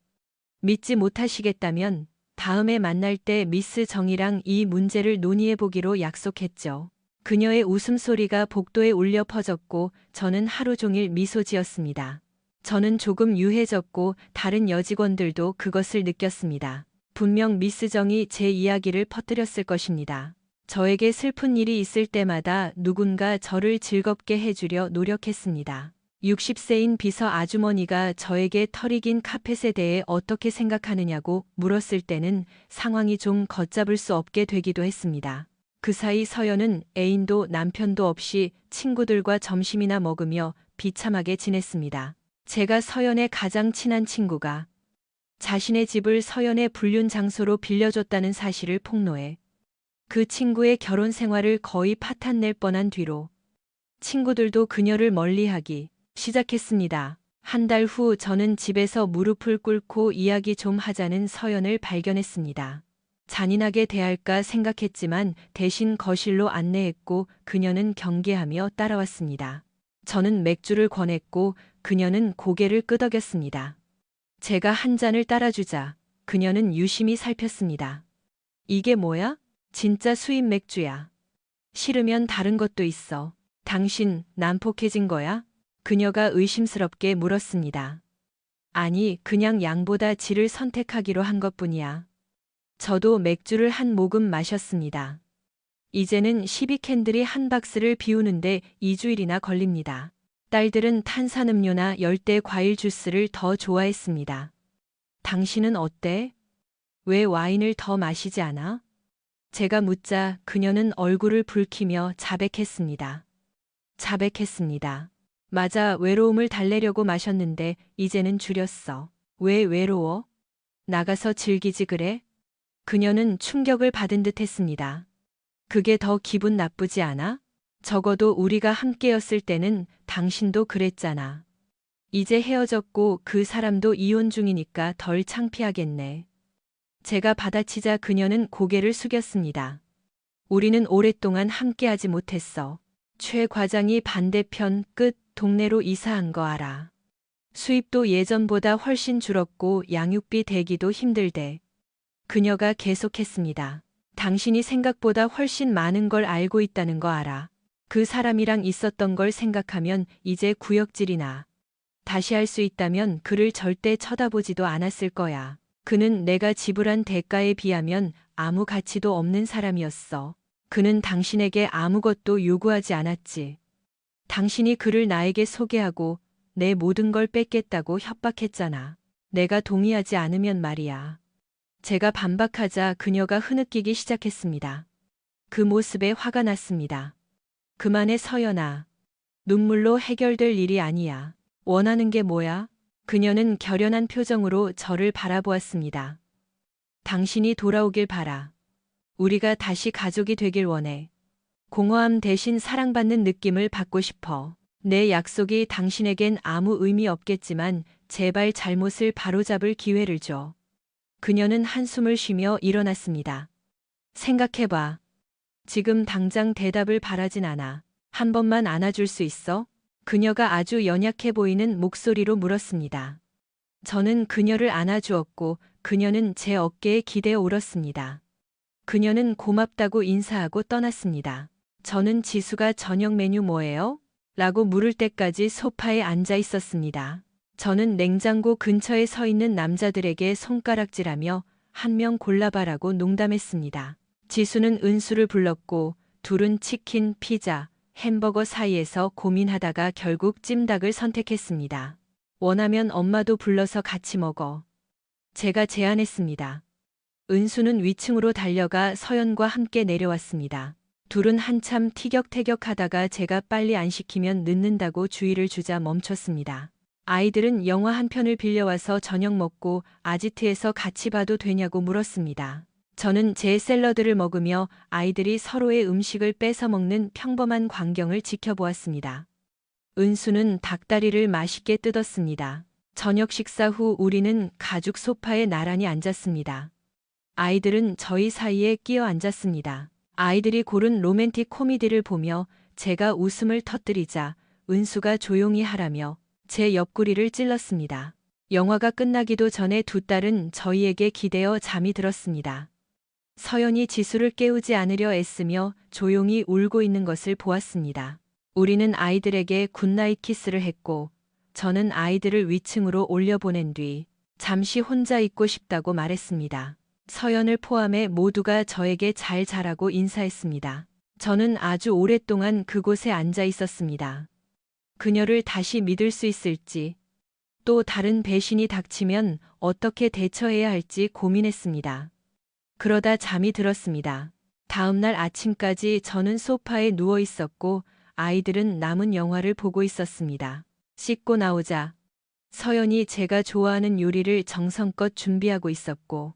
믿지 못하시겠다면 다음에 만날 때 미스 정이랑 이 문제를 논의해보기로 약속했죠. 그녀의 웃음소리가 복도에 울려 퍼졌고 저는 하루 종일 미소 지었습니다. 저는 조금 유해졌고 다른 여직원들도 그것을 느꼈습니다. 분명 미스 정이 제 이야기를 퍼뜨렸을 것입니다. 저에게 슬픈 일이 있을 때마다 누군가 저를 즐겁게 해주려 노력했습니다. 60세인 비서 아주머니가 저에게 털이 긴 카펫에 대해 어떻게 생각하느냐고 물었을 때는 상황이 좀 걷잡을 수 없게 되기도 했습니다. 그 사이 서연은 애인도 남편도 없이 친구들과 점심이나 먹으며 비참하게 지냈습니다. 제가 서연의 가장 친한 친구가 자신의 집을 서연의 불륜 장소로 빌려줬다는 사실을 폭로해 그 친구의 결혼 생활을 거의 파탄낼 뻔한 뒤로 친구들도 그녀를 멀리하기 시작했습니다. 한 달 후 저는 집에서 무릎을 꿇고 이야기 좀 하자는 서연을 발견했습니다. 잔인하게 대할까 생각했지만 대신 거실로 안내했고 그녀는 경계하며 따라왔습니다. 저는 맥주를 권했고 그녀는 고개를 끄덕였습니다. 제가 한 잔을 따라주자 그녀는 유심히 살폈습니다. 이게 뭐야? 진짜 수입 맥주야. 싫으면 다른 것도 있어. 당신 난폭해진 거야? 그녀가 의심스럽게 물었습니다. 아니, 그냥 양보다 질을 선택하기로 한 것뿐이야. 저도 맥주를 한 모금 마셨습니다. 이제는 12캔들이 한 박스를 비우는데 2주일이나 걸립니다. 딸들은 탄산음료나 열대 과일 주스를 더 좋아했습니다. 당신은 어때? 왜 와인을 더 마시지 않아? 제가 묻자 그녀는 얼굴을 붉히며 자백했습니다. 맞아, 외로움을 달래려고 마셨는데 이제는 줄였어. 왜 외로워? 나가서 즐기지 그래? 그녀는 충격을 받은 듯 했습니다. 그게 더 기분 나쁘지 않아? 적어도 우리가 함께였을 때는 당신도 그랬잖아. 이제 헤어졌고 그 사람도 이혼 중이니까 덜 창피하겠네. 제가 받아치자 그녀는 고개를 숙였습니다. 우리는 오랫동안 함께하지 못했어. 최 과장이 반대편 끝 동네로 이사한 거 알아. 수입도 예전보다 훨씬 줄었고 양육비 대기도 힘들대. 그녀가 계속했습니다. 당신이 생각보다 훨씬 많은 걸 알고 있다는 거 알아. 그 사람이랑 있었던 걸 생각하면 이제 구역질이나. 다시 할 수 있다면 그를 절대 쳐다보지도 않았을 거야. 그는 내가 지불한 대가에 비하면 아무 가치도 없는 사람이었어. 그는 당신에게 아무것도 요구하지 않았지. 당신이 그를 나에게 소개하고 내 모든 걸 뺏겠다고 협박했잖아. 내가 동의하지 않으면 말이야. 제가 반박하자 그녀가 흐느끼기 시작했습니다. 그 모습에 화가 났습니다. 그만해 서연아. 눈물로 해결될 일이 아니야. 원하는 게 뭐야? 그녀는 결연한 표정으로 저를 바라보았습니다. 당신이 돌아오길 바라. 우리가 다시 가족이 되길 원해. 공허함 대신 사랑받는 느낌을 받고 싶어. 내 약속이 당신에겐 아무 의미 없겠지만 제발 잘못을 바로잡을 기회를 줘. 그녀는 한숨을 쉬며 일어났습니다. 생각해봐. 지금 당장 대답을 바라진 않아. 한 번만 안아줄 수 있어? 그녀가 아주 연약해 보이는 목소리로 물었습니다. 저는 그녀를 안아주었고 그녀는 제 어깨에 기대어 울었습니다. 그녀는 고맙다고 인사하고 떠났습니다. 저는 지수가 저녁 메뉴 뭐예요? 라고 물을 때까지 소파에 앉아 있었습니다. 저는 냉장고 근처에 서 있는 남자들에게 손가락질하며 한 명 골라봐라고 농담했습니다. 지수는 은수를 불렀고 둘은 치킨, 피자, 햄버거 사이에서 고민하다가 결국 찜닭을 선택했습니다. 원하면 엄마도 불러서 같이 먹어. 제가 제안했습니다. 은수는 위층으로 달려가 서연과 함께 내려왔습니다. 둘은 한참 티격태격하다가 제가 빨리 안 시키면 늦는다고 주의를 주자 멈췄습니다. 아이들은 영화 한 편을 빌려와서 저녁 먹고 아지트에서 같이 봐도 되냐고 물었습니다. 저는 제 샐러드를 먹으며 아이들이 서로의 음식을 뺏어 먹는 평범한 광경을 지켜보았습니다. 은수는 닭다리를 맛있게 뜯었습니다. 저녁 식사 후 우리는 가죽 소파에 나란히 앉았습니다. 아이들은 저희 사이에 끼어 앉았습니다. 아이들이 고른 로맨틱 코미디를 보며 제가 웃음을 터뜨리자 은수가 조용히 하라며 제 옆구리를 찔렀습니다. 영화가 끝나기도 전에 두 딸은 저희에게 기대어 잠이 들었습니다. 서연이 지수를 깨우지 않으려 애쓰며 조용히 울고 있는 것을 보았습니다. 우리는 아이들에게 굿나잇 키스를 했고 저는 아이들을 위층으로 올려보낸 뒤 잠시 혼자 있고 싶다고 말했습니다. 서연을 포함해 모두가 저에게 잘 자라고 인사했습니다. 저는 아주 오랫동안 그곳에 앉아 있었습니다. 그녀를 다시 믿을 수 있을지, 또 다른 배신이 닥치면 어떻게 대처해야 할지 고민했습니다. 그러다 잠이 들었습니다. 다음 날 아침까지 저는 소파에 누워 있었고 아이들은 남은 영화를 보고 있었습니다. 씻고 나오자 서연이 제가 좋아하는 요리를 정성껏 준비하고 있었고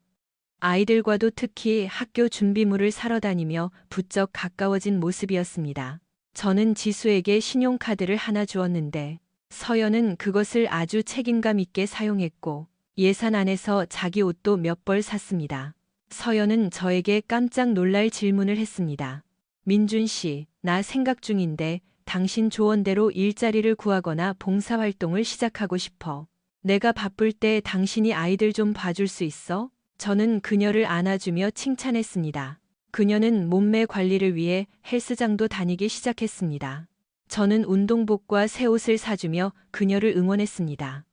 아이들과도 특히 학교 준비물을 사러 다니며 부쩍 가까워진 모습이었습니다. 저는 지수에게 신용카드를 하나 주었는데 서연은 그것을 아주 책임감 있게 사용했고 예산 안에서 자기 옷도 몇 벌 샀습니다. 서연은 저에게 깜짝 놀랄 질문을 했습니다. 민준 씨, 나 생각 중인데 당신 조언대로 일자리를 구하거나 봉사활동을 시작하고 싶어. 내가 바쁠 때 당신이 아이들 좀 봐줄 수 있어? 저는 그녀를 안아주며 칭찬했습니다. 그녀는 몸매 관리를 위해 헬스장도 다니기 시작했습니다. 저는 운동복과 새 옷을 사주며 그녀를 응원했습니다.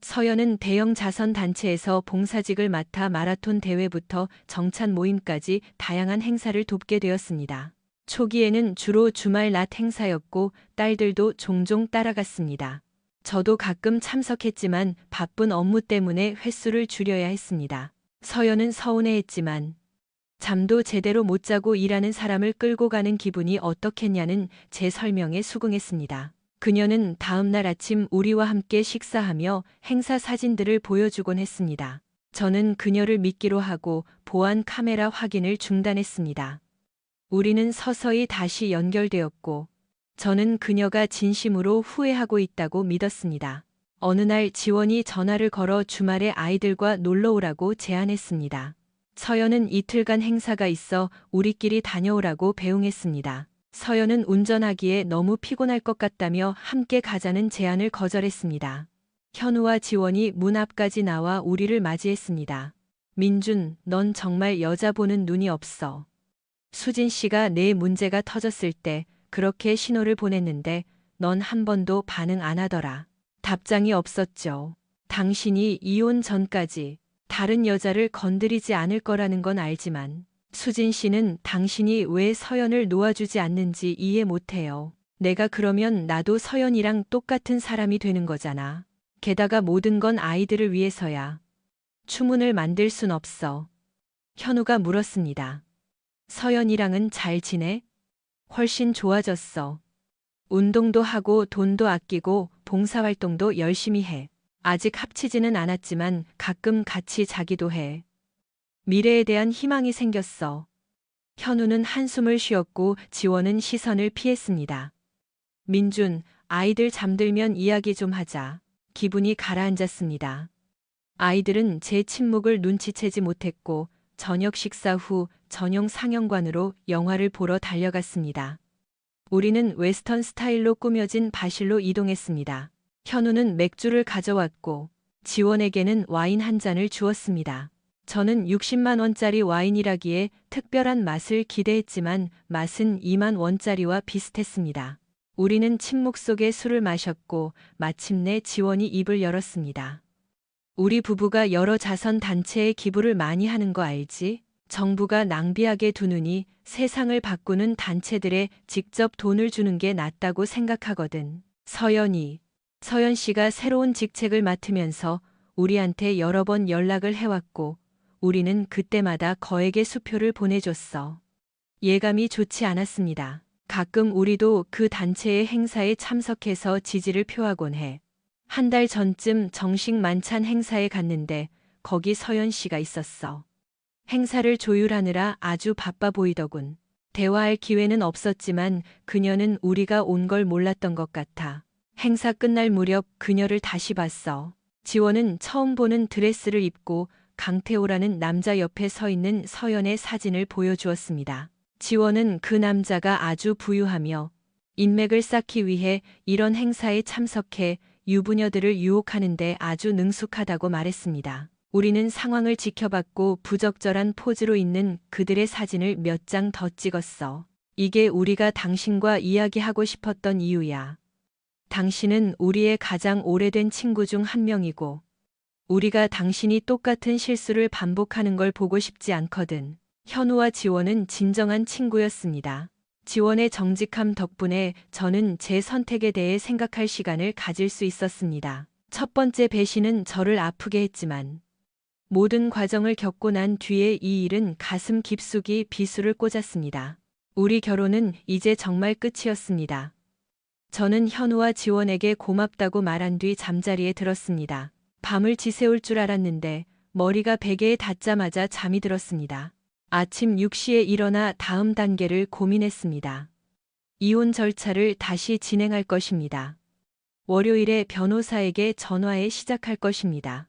서연은 대형 자선단체에서 봉사직을 맡아 마라톤 대회부터 정찬 모임까지 다양한 행사를 돕게 되었습니다. 초기에는 주로 주말 낮 행사였고 딸들도 종종 따라갔습니다. 저도 가끔 참석했지만 바쁜 업무 때문에 횟수를 줄여야 했습니다. 서연은 서운해했지만 잠도 제대로 못 자고 일하는 사람을 끌고 가는 기분이 어떻겠냐는 제 설명에 수긍했습니다. 그녀는 다음 날 아침 우리와 함께 식사하며 행사 사진들을 보여주곤 했습니다. 저는 그녀를 믿기로 하고 보안 카메라 확인을 중단했습니다. 우리는 서서히 다시 연결되었고 저는 그녀가 진심으로 후회하고 있다고 믿었습니다. 어느 날 지원이 전화를 걸어 주말에 아이들과 놀러 오라고 제안했습니다. 서연은 이틀간 행사가 있어 우리끼리 다녀오라고 배웅했습니다. 서연은 운전하기에 너무 피곤할 것 같다며 함께 가자는 제안을 거절했습니다. 현우와 지원이 문 앞까지 나와 우리를 맞이했습니다. 민준, 넌 정말 여자 보는 눈이 없어. 수진 씨가 내 문제가 터졌을 때 그렇게 신호를 보냈는데 넌 한 번도 반응 안 하더라. 답장이 없었죠. 당신이 이혼 전까지 다른 여자를 건드리지 않을 거라는 건 알지만 수진 씨는 당신이 왜 서연을 놓아주지 않는지 이해 못해요. 내가 그러면 나도 서연이랑 똑같은 사람이 되는 거잖아. 게다가 모든 건 아이들을 위해서야. 추문을 만들 순 없어. 현우가 물었습니다. 서연이랑은 잘 지내? 훨씬 좋아졌어. 운동도 하고 돈도 아끼고 봉사활동도 열심히 해. 아직 합치지는 않았지만 가끔 같이 자기도 해. 미래에 대한 희망이 생겼어. 현우는 한숨을 쉬었고 지원은 시선을 피했습니다. 민준, 아이들 잠들면 이야기 좀 하자. 기분이 가라앉았습니다. 아이들은 제 침묵을 눈치채지 못했고 저녁 식사 후 전용 상영관으로 영화를 보러 달려갔습니다. 우리는 웨스턴 스타일로 꾸며진 바실로 이동했습니다. 현우는 맥주를 가져왔고 지원에게는 와인 한 잔을 주었습니다. 저는 60만 원짜리 와인이라기에 특별한 맛을 기대했지만 맛은 2만 원짜리와 비슷했습니다. 우리는 침묵 속에 술을 마셨고 마침내 지원이 입을 열었습니다. 우리 부부가 여러 자선 단체에 기부를 많이 하는 거 알지? 정부가 낭비하게 두느니 세상을 바꾸는 단체들에 직접 돈을 주는 게 낫다고 생각하거든. 서연 씨가 새로운 직책을 맡으면서 우리한테 여러 번 연락을 해왔고 우리는 그때마다 거액의 수표를 보내줬어. 예감이 좋지 않았습니다. 가끔 우리도 그 단체의 행사에 참석해서 지지를 표하곤 해. 한 달 전쯤 정식 만찬 행사에 갔는데 거기 서연 씨가 있었어. 행사를 조율하느라 아주 바빠 보이더군. 대화할 기회는 없었지만 그녀는 우리가 온 걸 몰랐던 것 같아. 행사 끝날 무렵 그녀를 다시 봤어. 지원은 처음 보는 드레스를 입고 강태호라는 남자 옆에 서 있는 서연의 사진을 보여주었습니다. 지원은 그 남자가 아주 부유하며 인맥을 쌓기 위해 이런 행사에 참석해 유부녀들을 유혹하는 데 아주 능숙하다고 말했습니다. 우리는 상황을 지켜봤고 부적절한 포즈로 있는 그들의 사진을 몇 장 더 찍었어. 이게 우리가 당신과 이야기하고 싶었던 이유야. 당신은 우리의 가장 오래된 친구 중 한 명이고 우리가 당신이 똑같은 실수를 반복하는 걸 보고 싶지 않거든. 현우와 지원은 진정한 친구였습니다. 지원의 정직함 덕분에 저는 제 선택에 대해 생각할 시간을 가질 수 있었습니다. 첫 번째 배신은 저를 아프게 했지만 모든 과정을 겪고 난 뒤에 이 일은 가슴 깊숙이 비수를 꽂았습니다. 우리 결혼은 이제 정말 끝이었습니다. 저는 현우와 지원에게 고맙다고 말한 뒤 잠자리에 들었습니다. 밤을 지새울 줄 알았는데 머리가 베개에 닿자마자 잠이 들었습니다. 아침 6시에 일어나 다음 단계를 고민했습니다. 이혼 절차를 다시 진행할 것입니다. 월요일에 변호사에게 전화해 시작할 것입니다.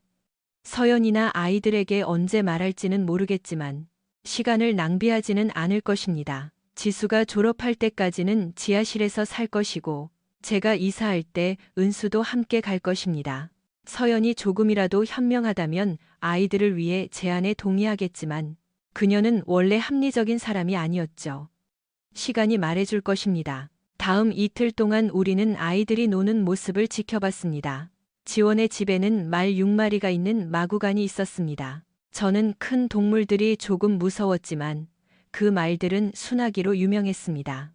서연이나 아이들에게 언제 말할지는 모르겠지만 시간을 낭비하지는 않을 것입니다. 지수가 졸업할 때까지는 지하실에서 살 것이고 제가 이사할 때 은수도 함께 갈 것입니다. 서연이 조금이라도 현명하다면 아이들을 위해 제안에 동의하겠지만 그녀는 원래 합리적인 사람이 아니었죠. 시간이 말해줄 것입니다. 다음 이틀 동안 우리는 아이들이 노는 모습을 지켜봤습니다. 지원의 집에는 말 6마리가 있는 마구간이 있었습니다. 저는 큰 동물들이 조금 무서웠지만 그 말들은 순하기로 유명했습니다.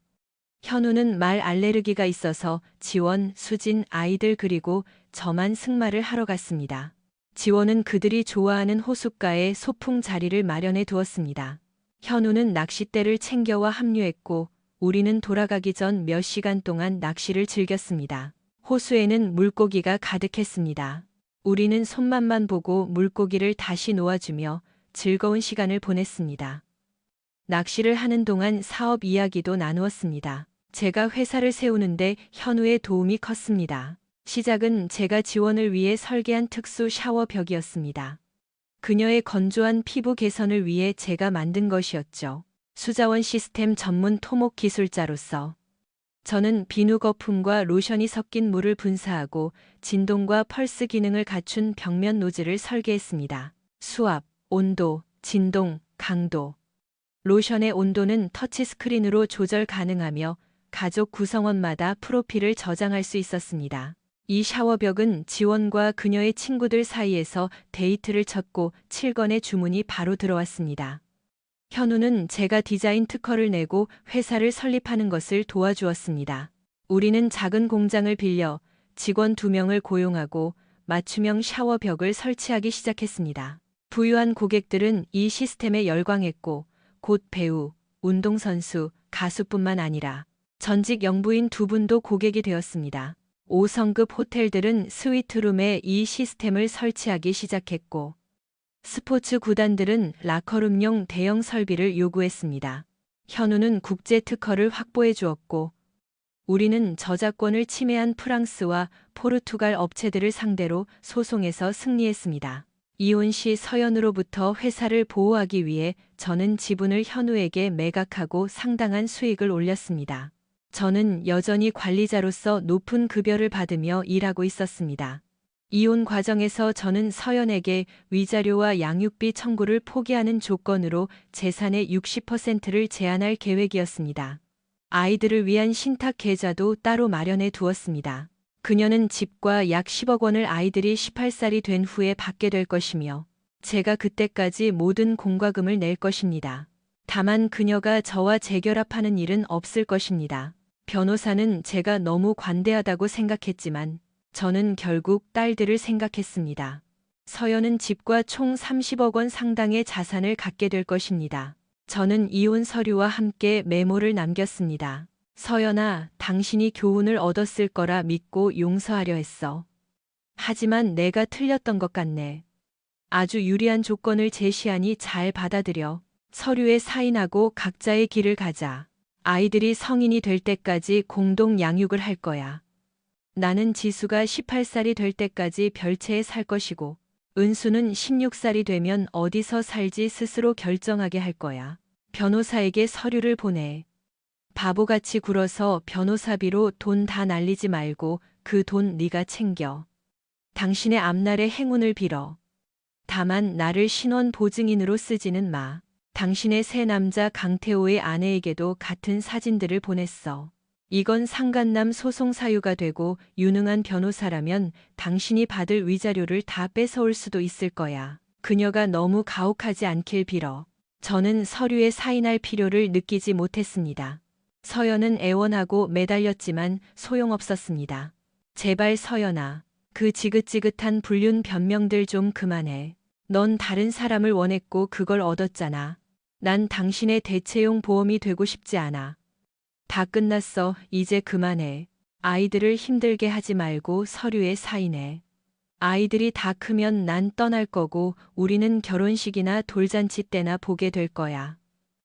현우는 말 알레르기가 있어서 지원, 수진, 아이들 그리고 저만 승마를 하러 갔습니다. 지원은 그들이 좋아하는 호숫가에 소풍 자리를 마련해 두었습니다. 현우는 낚싯대를 챙겨와 합류했고 우리는 돌아가기 전 몇 시간 동안 낚시를 즐겼습니다. 호수에는 물고기가 가득했습니다. 우리는 손맛만 보고 물고기를 다시 놓아주며 즐거운 시간을 보냈습니다. 낚시를 하는 동안 사업 이야기도 나누었습니다. 제가 회사를 세우는데 현우의 도움이 컸습니다. 시작은 제가 지원을 위해 설계한 특수 샤워벽이었습니다. 그녀의 건조한 피부 개선을 위해 제가 만든 것이었죠. 수자원 시스템 전문 토목 기술자로서 저는 비누 거품과 로션이 섞인 물을 분사하고 진동과 펄스 기능을 갖춘 벽면 노즐을 설계했습니다. 수압, 온도, 진동, 강도. 로션의 온도는 터치스크린으로 조절 가능하며 가족 구성원마다 프로필을 저장할 수 있었습니다. 이 샤워벽은 지원과 그녀의 친구들 사이에서 데이트를 쳤고 7건의 주문이 바로 들어왔습니다. 현우는 제가 디자인 특허를 내고 회사를 설립하는 것을 도와주었습니다. 우리는 작은 공장을 빌려 직원 2명을 고용하고 맞춤형 샤워벽을 설치하기 시작했습니다. 부유한 고객들은 이 시스템에 열광했고 곧 배우, 운동선수, 가수뿐만 아니라 전직 영부인 2분도 고객이 되었습니다. 5성급 호텔들은 스위트룸에 이 시스템을 설치하기 시작했고 스포츠 구단들은 라커룸용 대형 설비를 요구했습니다. 현우는 국제 특허를 확보해 주었고 우리는 저작권을 침해한 프랑스와 포르투갈 업체들을 상대로 소송에서 승리했습니다. 이혼 시 서연으로부터 회사를 보호하기 위해 저는 지분을 현우에게 매각하고 상당한 수익을 올렸습니다. 저는 여전히 관리자로서 높은 급여를 받으며 일하고 있었습니다. 이혼 과정에서 저는 서연에게 위자료와 양육비 청구를 포기하는 조건으로 재산의 60%를 제한할 계획이었습니다. 아이들을 위한 신탁 계좌도 따로 마련해 두었습니다. 그녀는 집과 약 10억 원을 아이들이 18살이 된 후에 받게 될 것이며 제가 그때까지 모든 공과금을 낼 것입니다. 다만 그녀가 저와 재결합하는 일은 없을 것입니다. 변호사는 제가 너무 관대하다고 생각했지만 저는 결국 딸들을 생각했습니다. 서연은 집과 총 30억 원 상당의 자산을 갖게 될 것입니다. 저는 이혼 서류와 함께 메모를 남겼습니다. 서연아, 당신이 교훈을 얻었을 거라 믿고 용서하려 했어. 하지만 내가 틀렸던 것 같네. 아주 유리한 조건을 제시하니 잘 받아들여. 서류에 사인하고 각자의 길을 가자. 아이들이 성인이 될 때까지 공동 양육을 할 거야. 나는 지수가 18살이 될 때까지 별채에 살 것이고, 은수는 16살이 되면 어디서 살지 스스로 결정하게 할 거야. 변호사에게 서류를 보내. 바보같이 굴어서 변호사비로 돈 다 날리지 말고 그 돈 네가 챙겨. 당신의 앞날의 행운을 빌어. 다만 나를 신원 보증인으로 쓰지는 마. 당신의 새 남자 강태호의 아내에게도 같은 사진들을 보냈어. 이건 상간남 소송 사유가 되고 유능한 변호사라면 당신이 받을 위자료를 다 뺏어올 수도 있을 거야. 그녀가 너무 가혹하지 않길 빌어. 저는 서류에 사인할 필요를 느끼지 못했습니다. 서연은 애원하고 매달렸지만 소용없었습니다. 제발 서연아, 그 지긋지긋한 불륜 변명들 좀 그만해. 넌 다른 사람을 원했고 그걸 얻었잖아. 난 당신의 대체용 보험이 되고 싶지 않아. 다 끝났어. 이제 그만해. 아이들을 힘들게 하지 말고 서류에 사인해. 아이들이 다 크면 난 떠날 거고 우리는 결혼식이나 돌잔치 때나 보게 될 거야.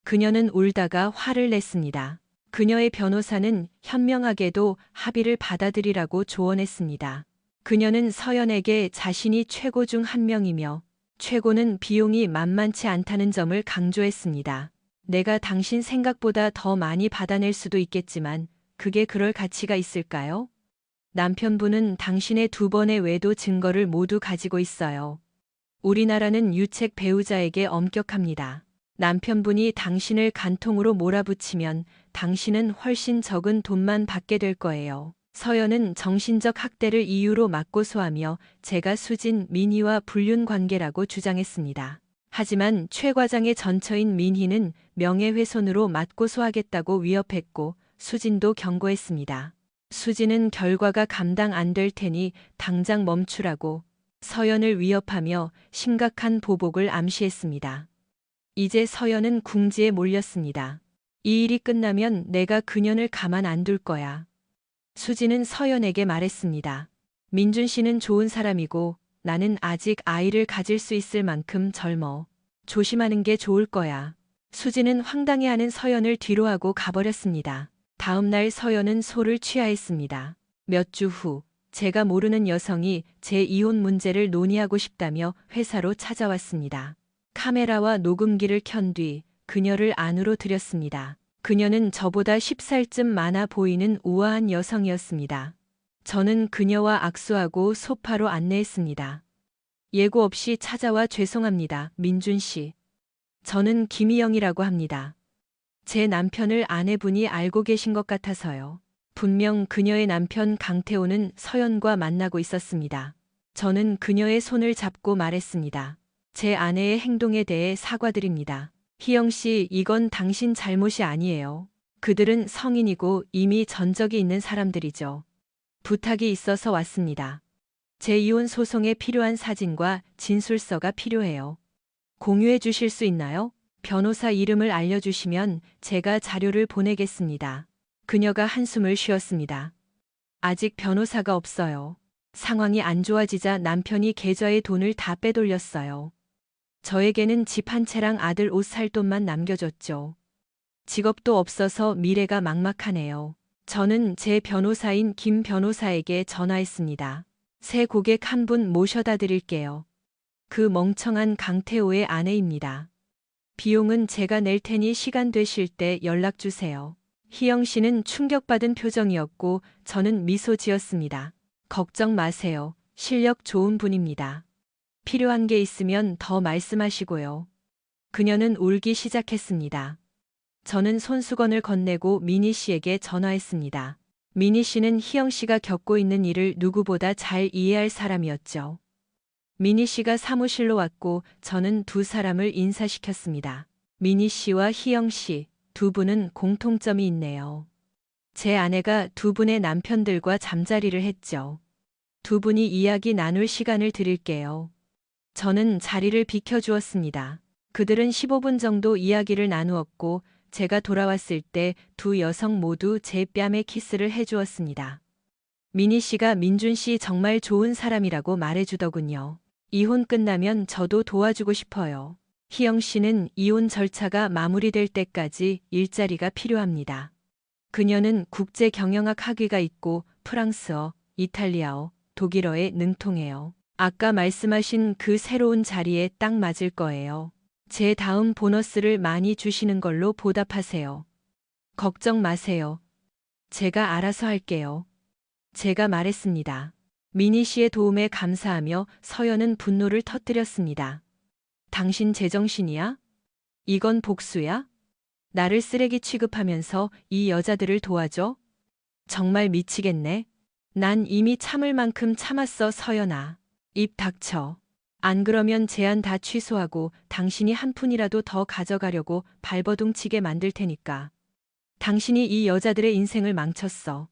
그녀는 울다가 화를 냈습니다. 그녀의 변호사는 현명하게도 합의를 받아들이라고 조언했습니다. 그녀는 서연에게 자신이 최고 중 한 명이며 최고는 비용이 만만치 않다는 점을 강조했습니다. 내가 당신 생각보다 더 많이 받아낼 수도 있겠지만 그게 그럴 가치가 있을까요? 남편분은 당신의 2번의 외도 증거를 모두 가지고 있어요. 우리나라는 유책 배우자에게 엄격합니다. 남편분이 당신을 간통으로 몰아붙이면 당신은 훨씬 적은 돈만 받게 될 거예요. 서연은 정신적 학대를 이유로 맞고소하며 제가 수진, 민희와 불륜 관계라고 주장했습니다. 하지만 최 과장의 전처인 민희는 명예훼손으로 맞고소하겠다고 위협했고 수진도 경고했습니다. 수진은 결과가 감당 안 될 테니 당장 멈추라고 서연을 위협하며 심각한 보복을 암시했습니다. 이제 서연은 궁지에 몰렸습니다. 이 일이 끝나면 내가 그년을 가만 안 둘 거야. 수진은 서연에게 말했습니다. 민준 씨는 좋은 사람이고 나는 아직 아이를 가질 수 있을 만큼 젊어. 조심하는 게 좋을 거야. 수진은 황당해하는 서연을 뒤로하고 가버렸습니다. 다음 날 서연은 소를 취하했습니다. 몇 주 후 제가 모르는 여성이 제 이혼 문제를 논의하고 싶다며 회사로 찾아왔습니다. 카메라와 녹음기를 켠 뒤 그녀를 안으로 들였습니다. 그녀는 저보다 10살쯤 많아 보이는 우아한 여성이었습니다. 저는 그녀와 악수하고 소파로 안내했습니다. 예고 없이 찾아와 죄송합니다, 민준 씨. 저는 김희영이라고 합니다. 제 남편을 아내분이 알고 계신 것 같아서요. 분명 그녀의 남편 강태호는 서연과 만나고 있었습니다. 저는 그녀의 손을 잡고 말했습니다. 제 아내의 행동에 대해 사과드립니다. 희영 씨, 이건 당신 잘못이 아니에요. 그들은 성인이고 이미 전적이 있는 사람들이죠. 부탁이 있어서 왔습니다. 제 이혼 소송에 필요한 사진과 진술서가 필요해요. 공유해 주실 수 있나요? 변호사 이름을 알려주시면 제가 자료를 보내겠습니다. 그녀가 한숨을 쉬었습니다. 아직 변호사가 없어요. 상황이 안 좋아지자 남편이 계좌에 돈을 다 빼돌렸어요. 저에게는 집 한 채랑 아들 옷 살 돈만 남겨줬죠. 직업도 없어서 미래가 막막하네요. 저는 제 변호사인 김 변호사에게 전화했습니다. 새 고객 한 분 모셔다 드릴게요. 그 멍청한 강태호의 아내입니다. 비용은 제가 낼 테니 시간 되실 때 연락 주세요. 희영 씨는 충격받은 표정이었고 저는 미소 지었습니다. 걱정 마세요. 실력 좋은 분입니다. 필요한 게 있으면 더 말씀하시고요. 그녀는 울기 시작했습니다. 저는 손수건을 건네고 미니 씨에게 전화했습니다. 미니 씨는 희영 씨가 겪고 있는 일을 누구보다 잘 이해할 사람이었죠. 미니 씨가 사무실로 왔고 저는 두 사람을 인사시켰습니다. 미니 씨와 희영 씨, 두 분은 공통점이 있네요. 제 아내가 두 분의 남편들과 잠자리를 했죠. 두 분이 이야기 나눌 시간을 드릴게요. 저는 자리를 비켜주었습니다. 그들은 15분 정도 이야기를 나누었고 제가 돌아왔을 때 두 여성 모두 제 뺨에 키스를 해주었습니다. 미니 씨가 민준 씨 정말 좋은 사람이라고 말해주더군요. 이혼 끝나면 저도 도와주고 싶어요. 희영 씨는 이혼 절차가 마무리될 때까지 일자리가 필요합니다. 그녀는 국제 경영학 학위가 있고 프랑스어, 이탈리아어, 독일어에 능통해요. 아까 말씀하신 그 새로운 자리에 딱 맞을 거예요. 제 다음 보너스를 많이 주시는 걸로 보답하세요. 걱정 마세요. 제가 알아서 할게요. 제가 말했습니다. 미니 씨의 도움에 감사하며 서연은 분노를 터뜨렸습니다. 당신 제정신이야? 이건 복수야? 나를 쓰레기 취급하면서 이 여자들을 도와줘? 정말 미치겠네. 난 이미 참을 만큼 참았어, 서연아. 입 닥쳐. 안 그러면 제안 다 취소하고 당신이 한 푼이라도 더 가져가려고 발버둥 치게 만들 테니까. 당신이 이 여자들의 인생을 망쳤어.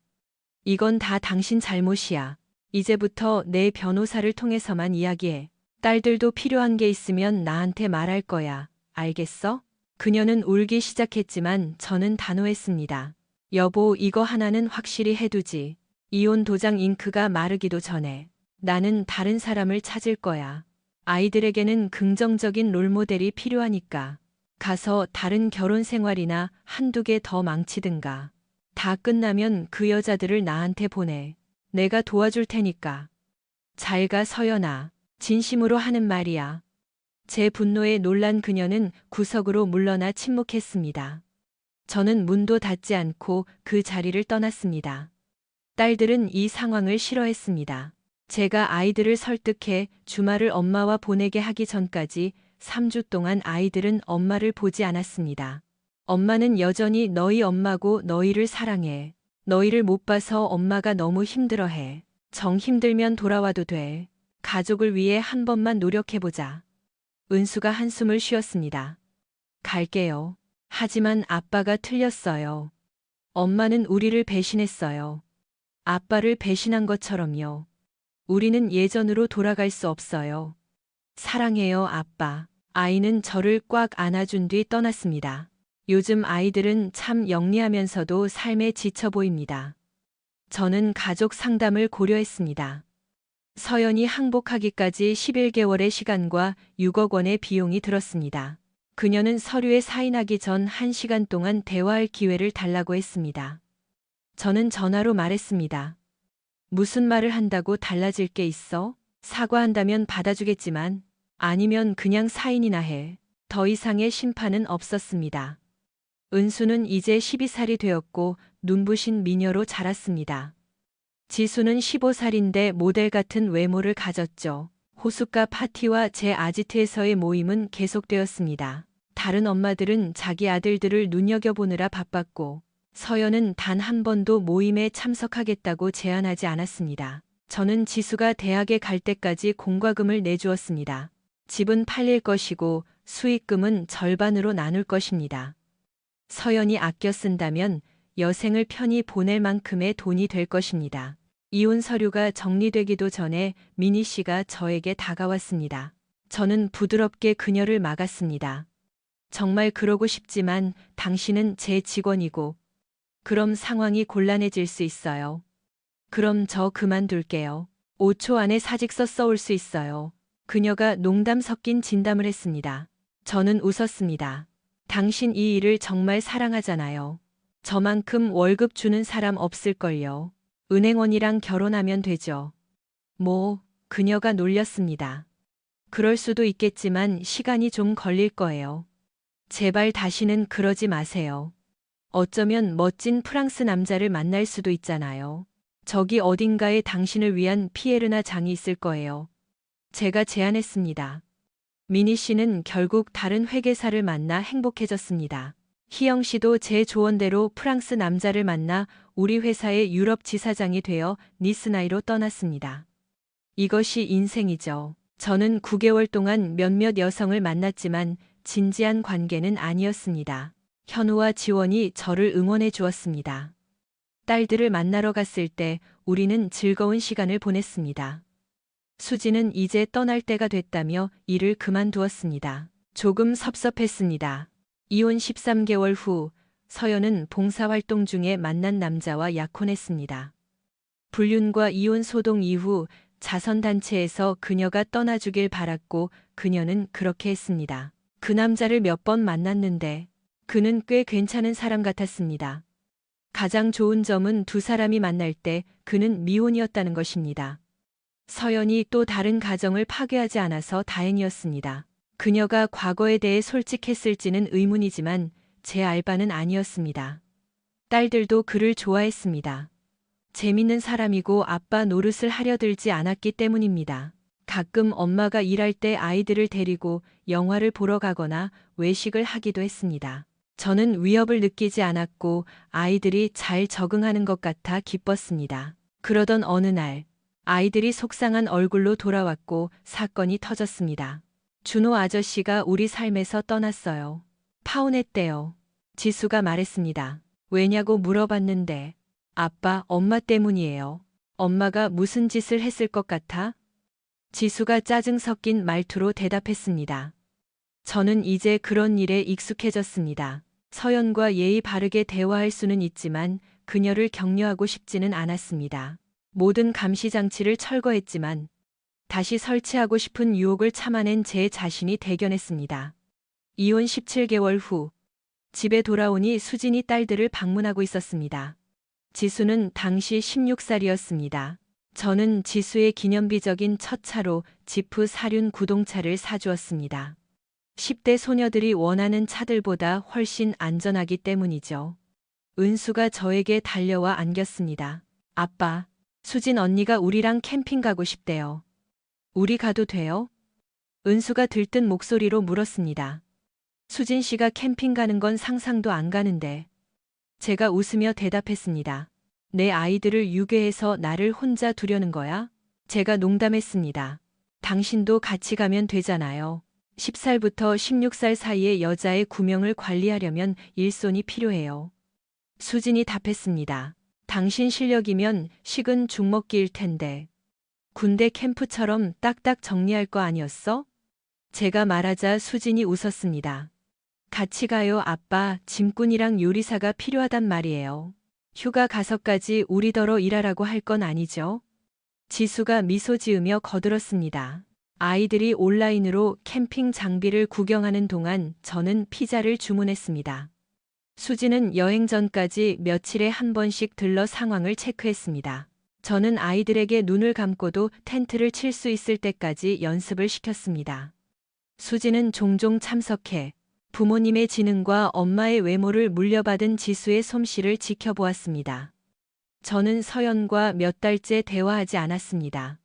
이건 다 당신 잘못이야. 이제부터 내 변호사를 통해서만 이야기해. 딸들도 필요한 게 있으면 나한테 말할 거야. 알겠어? 그녀는 울기 시작했지만 저는 단호했습니다. 여보, 이거 하나는 확실히 해두지. 이혼 도장 잉크가 마르기도 전에 나는 다른 사람을 찾을 거야. 아이들에게는 긍정적인 롤모델이 필요하니까. 가서 다른 결혼 생활이나 한두 개 더 망치든가. 다 끝나면 그 여자들을 나한테 보내. 내가 도와줄 테니까. 잘 가, 서연아. 진심으로 하는 말이야. 제 분노에 놀란 그녀는 구석으로 물러나 침묵했습니다. 저는 문도 닫지 않고 그 자리를 떠났습니다. 딸들은 이 상황을 싫어했습니다. 제가 아이들을 설득해 주말을 엄마와 보내게 하기 전까지 3주 동안 아이들은 엄마를 보지 않았습니다. 엄마는 여전히 너희 엄마고 너희를 사랑해. 너희를 못 봐서 엄마가 너무 힘들어해. 정 힘들면 돌아와도 돼. 가족을 위해 한 번만 노력해보자. 은수가 한숨을 쉬었습니다. 갈게요. 하지만 아빠가 틀렸어요. 엄마는 우리를 배신했어요. 아빠를 배신한 것처럼요. 우리는 예전으로 돌아갈 수 없어요. 사랑해요, 아빠. 아이는 저를 꽉 안아준 뒤 떠났습니다. 요즘 아이들은 참 영리하면서도 삶에 지쳐 보입니다. 저는 가족 상담을 고려했습니다. 서연이 항복하기까지 11개월의 시간과 6억 원의 비용이 들었습니다. 그녀는 서류에 사인하기 전 1시간 동안 대화할 기회를 달라고 했습니다. 저는 전화로 말했습니다. 무슨 말을 한다고 달라질 게 있어? 사과한다면 받아주겠지만 아니면 그냥 사인이나 해. 더 이상의 심판은 없었습니다. 은수는 이제 12살이 되었고 눈부신 미녀로 자랐습니다. 지수는 15살인데 모델 같은 외모를 가졌죠. 호숫가 파티와 제 아지트에서의 모임은 계속되었습니다. 다른 엄마들은 자기 아들들을 눈여겨보느라 바빴고 서연은 단 한 번도 모임에 참석하겠다고 제안하지 않았습니다. 저는 지수가 대학에 갈 때까지 공과금을 내주었습니다. 집은 팔릴 것이고 수익금은 절반으로 나눌 것입니다. 서연이 아껴 쓴다면 여생을 편히 보낼 만큼의 돈이 될 것입니다. 이혼 서류가 정리되기도 전에 미니 씨가 저에게 다가왔습니다. 저는 부드럽게 그녀를 막았습니다. 정말 그러고 싶지만 당신은 제 직원이고 그럼 상황이 곤란해질 수 있어요. 그럼 저 그만둘게요. 5초 안에 사직서 써올 수 있어요. 그녀가 농담 섞인 진담을 했습니다. 저는 웃었습니다. 당신 이 일을 정말 사랑하잖아요. 저만큼 월급 주는 사람 없을걸요. 은행원이랑 결혼하면 되죠. 뭐, 그녀가 놀렸습니다. 그럴 수도 있겠지만 시간이 좀 걸릴 거예요. 제발 다시는 그러지 마세요. 어쩌면 멋진 프랑스 남자를 만날 수도 있잖아요. 저기 어딘가에 당신을 위한 피에르나 장이 있을 거예요. 제가 제안했습니다. 미니 씨는 결국 다른 회계사를 만나 행복해졌습니다. 희영 씨도 제 조언대로 프랑스 남자를 만나 우리 회사의 유럽 지사장이 되어 니스나이로 떠났습니다. 이것이 인생이죠. 저는 9개월 동안 몇몇 여성을 만났지만 진지한 관계는 아니었습니다. 현우와 지원이 저를 응원해 주었습니다. 딸들을 만나러 갔을 때 우리는 즐거운 시간을 보냈습니다. 수지는 이제 떠날 때가 됐다며 일을 그만두었습니다. 조금 섭섭했습니다. 이혼 13개월 후 서연은 봉사활동 중에 만난 남자와 약혼했습니다. 불륜과 이혼 소동 이후 자선단체에서 그녀가 떠나주길 바랐고 그녀는 그렇게 했습니다. 그 남자를 몇 번 만났는데 그는 꽤 괜찮은 사람 같았습니다. 가장 좋은 점은 두 사람이 만날 때 그는 미혼이었다는 것입니다. 서연이 또 다른 가정을 파괴하지 않아서 다행이었습니다. 그녀가 과거에 대해 솔직했을지는 의문이지만 제 알바는 아니었습니다. 딸들도 그를 좋아했습니다. 재밌는 사람이고 아빠 노릇을 하려 들지 않았기 때문입니다. 가끔 엄마가 일할 때 아이들을 데리고 영화를 보러 가거나 외식을 하기도 했습니다. 저는 위협을 느끼지 않았고 아이들이 잘 적응하는 것 같아 기뻤습니다. 그러던 어느 날 아이들이 속상한 얼굴로 돌아왔고 사건이 터졌습니다. 준호 아저씨가 우리 삶에서 떠났어요. 파혼했대요. 지수가 말했습니다. 왜냐고 물어봤는데 아빠, 엄마 때문이에요. 엄마가 무슨 짓을 했을 것 같아? 지수가 짜증 섞인 말투로 대답했습니다. 저는 이제 그런 일에 익숙해졌습니다. 서연과 예의 바르게 대화할 수는 있지만 그녀를 격려하고 싶지는 않았습니다. 모든 감시 장치를 철거했지만 다시 설치하고 싶은 유혹을 참아낸 제 자신이 대견했습니다. 이혼 17개월 후 집에 돌아오니 수진이 딸들을 방문하고 있었습니다. 지수는 당시 16살이었습니다. 저는 지수의 기념비적인 첫 차로 지프 사륜 구동차를 사주었습니다. 10대 소녀들이 원하는 차들보다 훨씬 안전하기 때문이죠. 은수가 저에게 달려와 안겼습니다. 아빠, 수진 언니가 우리랑 캠핑 가고 싶대요. 우리 가도 돼요? 은수가 들뜬 목소리로 물었습니다. 수진 씨가 캠핑 가는 건 상상도 안 가는데. 제가 웃으며 대답했습니다. 내 아이들을 유괴해서 나를 혼자 두려는 거야? 제가 농담했습니다. 당신도 같이 가면 되잖아요. 10살부터 16살 사이의 여자의 구명을 관리하려면 일손이 필요해요. 수진이 답했습니다. 당신 실력이면 식은 죽먹기일 텐데. 군대 캠프처럼 딱딱 정리할 거 아니었어? 제가 말하자 수진이 웃었습니다. 같이 가요, 아빠. 짐꾼이랑 요리사가 필요하단 말이에요. 휴가 가서까지 우리더러 일하라고 할 건 아니죠? 지수가 미소 지으며 거들었습니다. 아이들이 온라인으로 캠핑 장비를 구경하는 동안 저는 피자를 주문했습니다. 수지는 여행 전까지 며칠에 한 번씩 들러 상황을 체크했습니다. 저는 아이들에게 눈을 감고도 텐트를 칠 수 있을 때까지 연습을 시켰습니다. 수지는 종종 참석해 부모님의 지능과 엄마의 외모를 물려받은 지수의 솜씨를 지켜보았습니다. 저는 서연과 몇 달째 대화하지 않았습니다.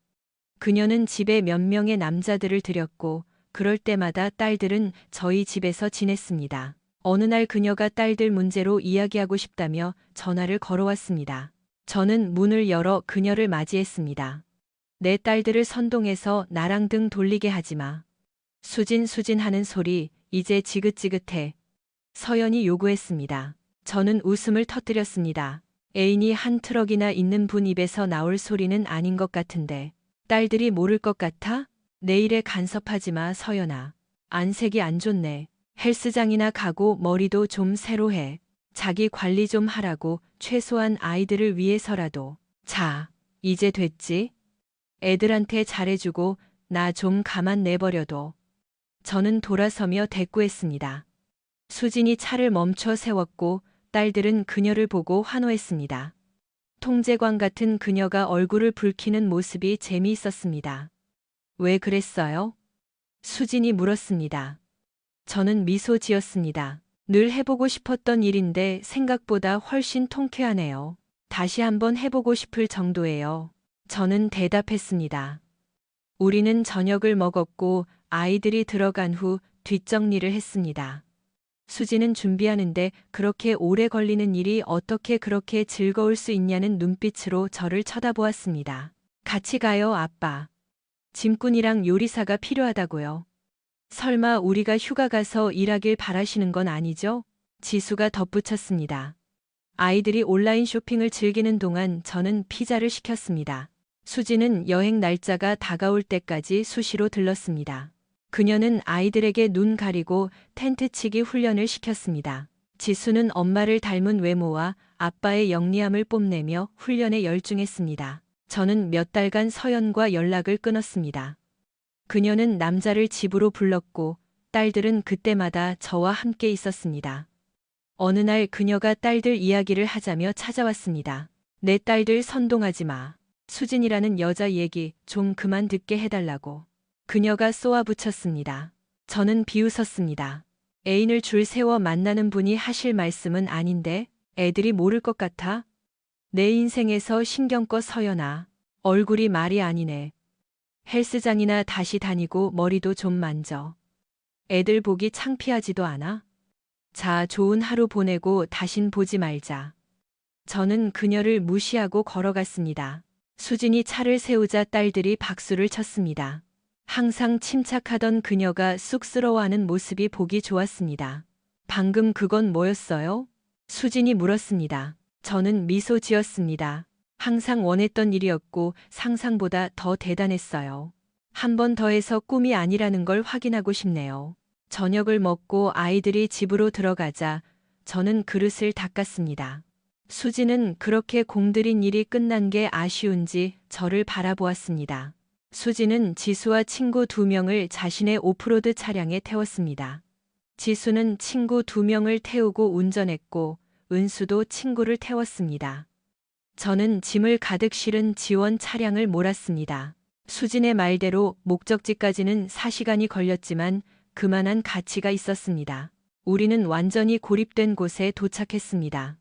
그녀는 집에 몇 명의 남자들을 들였고 그럴 때마다 딸들은 저희 집에서 지냈습니다. 어느 날 그녀가 딸들 문제로 이야기하고 싶다며 전화를 걸어왔습니다. 저는 문을 열어 그녀를 맞이했습니다. 내 딸들을 선동해서 나랑 등 돌리게 하지 마. 수진 하는 소리 이제 지긋지긋해. 서연이 요구했습니다. 저는 웃음을 터뜨렸습니다. 애인이 한 트럭이나 있는 분 입에서 나올 소리는 아닌 것 같은데. 딸들이 모를 것 같아? 내일에 간섭하지 마, 서연아. 안색이 안 좋네. 헬스장이나 가고 머리도 좀 새로 해. 자기 관리 좀 하라고 최소한 아이들을 위해서라도. 자, 이제 됐지? 애들한테 잘해주고 나 좀 가만 내버려둬. 저는 돌아서며 대꾸했습니다. 수진이 차를 멈춰 세웠고 딸들은 그녀를 보고 환호했습니다. 통제광 같은 그녀가 얼굴을 붉히는 모습이 재미있었습니다. 왜 그랬어요? 수진이 물었습니다. 저는 미소 지었습니다. 늘 해보고 싶었던 일인데 생각보다 훨씬 통쾌하네요. 다시 한번 해보고 싶을 정도예요. 저는 대답했습니다. 우리는 저녁을 먹었고 아이들이 들어간 후 뒷정리를 했습니다. 수지는 준비하는데 그렇게 오래 걸리는 일이 어떻게 그렇게 즐거울 수 있냐는 눈빛으로 저를 쳐다보았습니다. 같이 가요, 아빠. 짐꾼이랑 요리사가 필요하다고요. 설마 우리가 휴가 가서 일하길 바라시는 건 아니죠? 지수가 덧붙였습니다. 아이들이 온라인 쇼핑을 즐기는 동안 저는 피자를 시켰습니다. 수지는 여행 날짜가 다가올 때까지 수시로 들렀습니다. 그녀는 아이들에게 눈 가리고 텐트 치기 훈련을 시켰습니다. 지수는 엄마를 닮은 외모와 아빠의 영리함을 뽐내며 훈련에 열중했습니다. 저는 몇 달간 서연과 연락을 끊었습니다. 그녀는 남자를 집으로 불렀고 딸들은 그때마다 저와 함께 있었습니다. 어느 날 그녀가 딸들 이야기를 하자며 찾아왔습니다. 내 딸들 선동하지 마. 수진이라는 여자 얘기 좀 그만 듣게 해달라고. 그녀가 쏘아붙였습니다. 저는 비웃었습니다. 애인을 줄 세워 만나는 분이 하실 말씀은 아닌데 애들이 모를 것 같아? 내 인생에서 신경 꺼 서연아. 얼굴이 말이 아니네. 헬스장이나 다시 다니고 머리도 좀 만져. 애들 보기 창피하지도 않아? 자, 좋은 하루 보내고 다신 보지 말자. 저는 그녀를 무시하고 걸어갔습니다. 수진이 차를 세우자 딸들이 박수를 쳤습니다. 항상 침착하던 그녀가 쑥스러워하는 모습이 보기 좋았습니다. 방금 그건 뭐였어요? 수진이 물었습니다. 저는 미소 지었습니다. 항상 원했던 일이었고 상상보다 더 대단했어요. 한 번 더 해서 꿈이 아니라는 걸 확인하고 싶네요. 저녁을 먹고 아이들이 집으로 들어가자 저는 그릇을 닦았습니다. 수지는 그렇게 공들인 일이 끝난 게 아쉬운지 저를 바라보았습니다. 수지는 지수와 친구 2명을 자신의 오프로드 차량에 태웠습니다. 지수는 친구 2명을 태우고 운전했고 은수도 친구를 태웠습니다. 저는 짐을 가득 실은 지원 차량을 몰았습니다. 수진의 말대로 목적지까지는 4시간이 걸렸지만 그만한 가치가 있었습니다. 우리는 완전히 고립된 곳에 도착했습니다.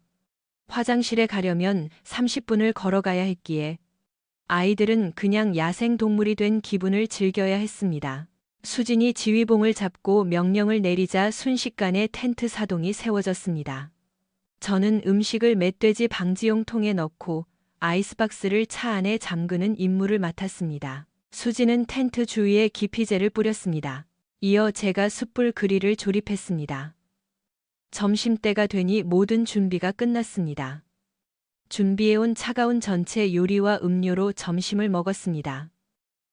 화장실에 가려면 30분을 걸어가야 했기에 아이들은 그냥 야생동물이 된 기분을 즐겨야 했습니다. 수진이 지휘봉을 잡고 명령을 내리자 순식간에 텐트 사동이 세워졌습니다. 저는 음식을 멧돼지 방지용 통에 넣고 아이스박스를 차 안에 잠그는 임무를 맡았습니다. 수지는 텐트 주위에 기피제를 뿌렸습니다. 이어 제가 숯불 그릴을 조립했습니다. 점심때가 되니 모든 준비가 끝났습니다. 준비해온 차가운 전체 요리와 음료로 점심을 먹었습니다.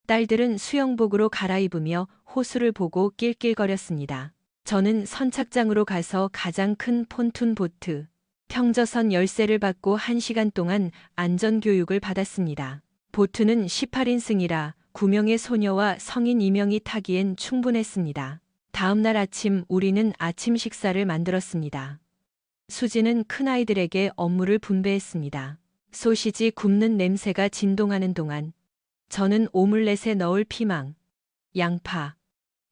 딸들은 수영복으로 갈아입으며 호수를 보고 낄낄거렸습니다. 저는 선착장으로 가서 가장 큰 폰툰 보트, 평저선 열쇠를 받고 1시간 동안 안전교육을 받았습니다. 보트는 18인승이라 9명의 소녀와 성인 2명이 타기엔 충분했습니다. 다음 날 아침 우리는 아침 식사를 만들었습니다. 수지는 큰아이들에게 업무를 분배했습니다. 소시지 굽는 냄새가 진동하는 동안 저는 오믈렛에 넣을 피망, 양파,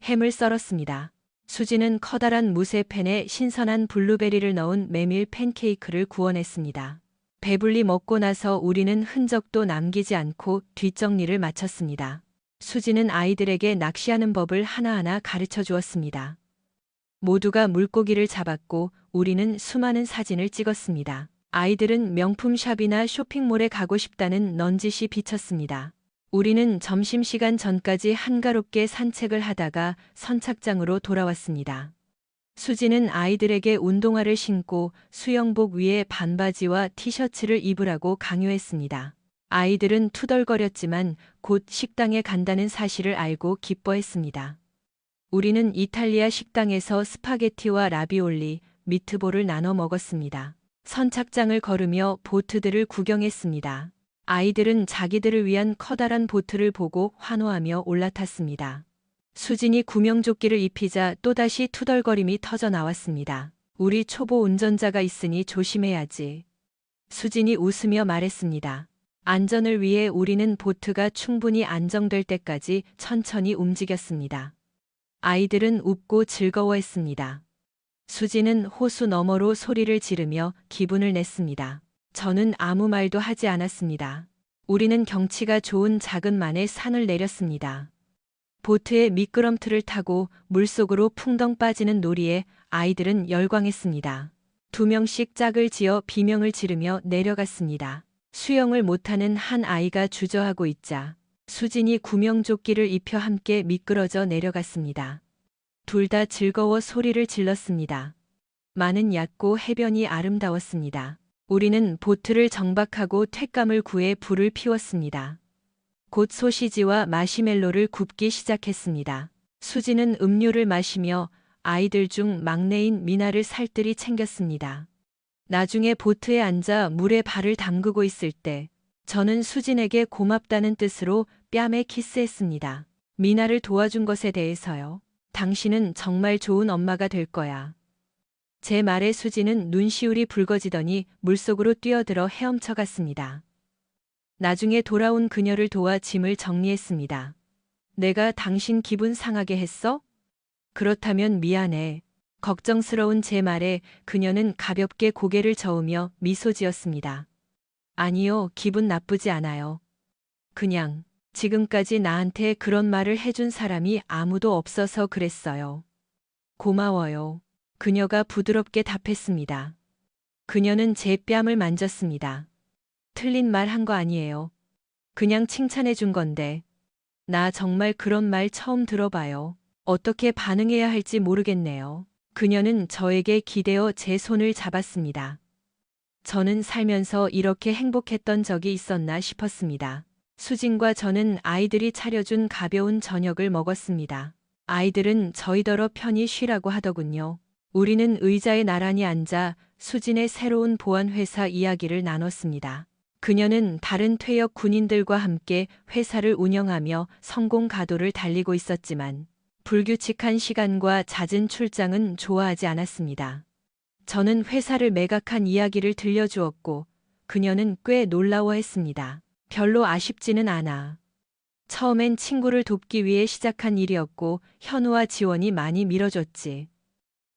햄을 썰었습니다. 수지는 커다란 무쇠팬에 신선한 블루베리를 넣은 메밀 팬케이크를 구워냈습니다. 배불리 먹고 나서 우리는 흔적도 남기지 않고 뒷정리를 마쳤습니다. 수지는 아이들에게 낚시하는 법을 하나하나 가르쳐 주었습니다. 모두가 물고기를 잡았고 우리는 수많은 사진을 찍었습니다. 아이들은 명품샵이나 쇼핑몰에 가고 싶다는 넌짓이 비쳤습니다. 우리는 점심시간 전까지 한가롭게 산책을 하다가 선착장으로 돌아왔습니다. 수지는 아이들에게 운동화를 신고 수영복 위에 반바지와 티셔츠를 입으라고 강요했습니다. 아이들은 투덜거렸지만 곧 식당에 간다는 사실을 알고 기뻐했습니다. 우리는 이탈리아 식당에서 스파게티와 라비올리, 미트볼을 나눠 먹었습니다. 선착장을 걸으며 보트들을 구경했습니다. 아이들은 자기들을 위한 커다란 보트를 보고 환호하며 올라탔습니다. 수진이 구명조끼를 입히자 또다시 투덜거림이 터져 나왔습니다. 우리 초보 운전자가 있으니 조심해야지. 수진이 웃으며 말했습니다. 안전을 위해 우리는 보트가 충분히 안정될 때까지 천천히 움직였습니다. 아이들은 웃고 즐거워했습니다. 수진은 호수 너머로 소리를 지르며 기분을 냈습니다. 저는 아무 말도 하지 않았습니다. 우리는 경치가 좋은 작은 만의 산을 내렸습니다. 보트의 미끄럼틀을 타고 물속으로 풍덩 빠지는 놀이에 아이들은 열광했습니다. 2명씩 짝을 지어 비명을 지르며 내려갔습니다. 수영을 못하는 한 아이가 주저하고 있자 수진이 구명조끼를 입혀 함께 미끄러져 내려갔습니다. 둘 다 즐거워 소리를 질렀습니다. 많은 얕고 해변이 아름다웠습니다. 우리는 보트를 정박하고 땔감을 구해 불을 피웠습니다. 곧 소시지와 마시멜로를 굽기 시작했습니다. 수지는 음료를 마시며 아이들 중 막내인 미나를 살뜰히 챙겼습니다. 나중에 보트에 앉아 물에 발을 담그고 있을 때 저는 수진에게 고맙다는 뜻으로 뺨에 키스했습니다. 미나를 도와준 것에 대해서요. 당신은 정말 좋은 엄마가 될 거야. 제 말에 수지는 눈시울이 붉어지더니 물속으로 뛰어들어 헤엄쳐 갔습니다. 나중에 돌아온 그녀를 도와 짐을 정리했습니다. 내가 당신 기분 상하게 했어? 그렇다면 미안해. 걱정스러운 제 말에 그녀는 가볍게 고개를 저으며 미소 지었습니다. 아니요, 기분 나쁘지 않아요. 그냥 지금까지 나한테 그런 말을 해준 사람이 아무도 없어서 그랬어요. 고마워요. 그녀가 부드럽게 답했습니다. 그녀는 제 뺨을 만졌습니다. 틀린 말 한 거 아니에요. 그냥 칭찬해 준 건데. 나 정말 그런 말 처음 들어봐요. 어떻게 반응해야 할지 모르겠네요. 그녀는 저에게 기대어 제 손을 잡았습니다. 저는 살면서 이렇게 행복했던 적이 있었나 싶었습니다. 수진과 저는 아이들이 차려준 가벼운 저녁을 먹었습니다. 아이들은 저희더러 편히 쉬라고 하더군요. 우리는 의자에 나란히 앉아 수진의 새로운 보안회사 이야기를 나눴습니다. 그녀는 다른 퇴역 군인들과 함께 회사를 운영하며 성공 가도를 달리고 있었지만 불규칙한 시간과 잦은 출장은 좋아하지 않았습니다. 저는 회사를 매각한 이야기를 들려주었고 그녀는 꽤 놀라워했습니다. 별로 아쉽지는 않아. 처음엔 친구를 돕기 위해 시작한 일이었고 현우와 지원이 많이 밀어줬지.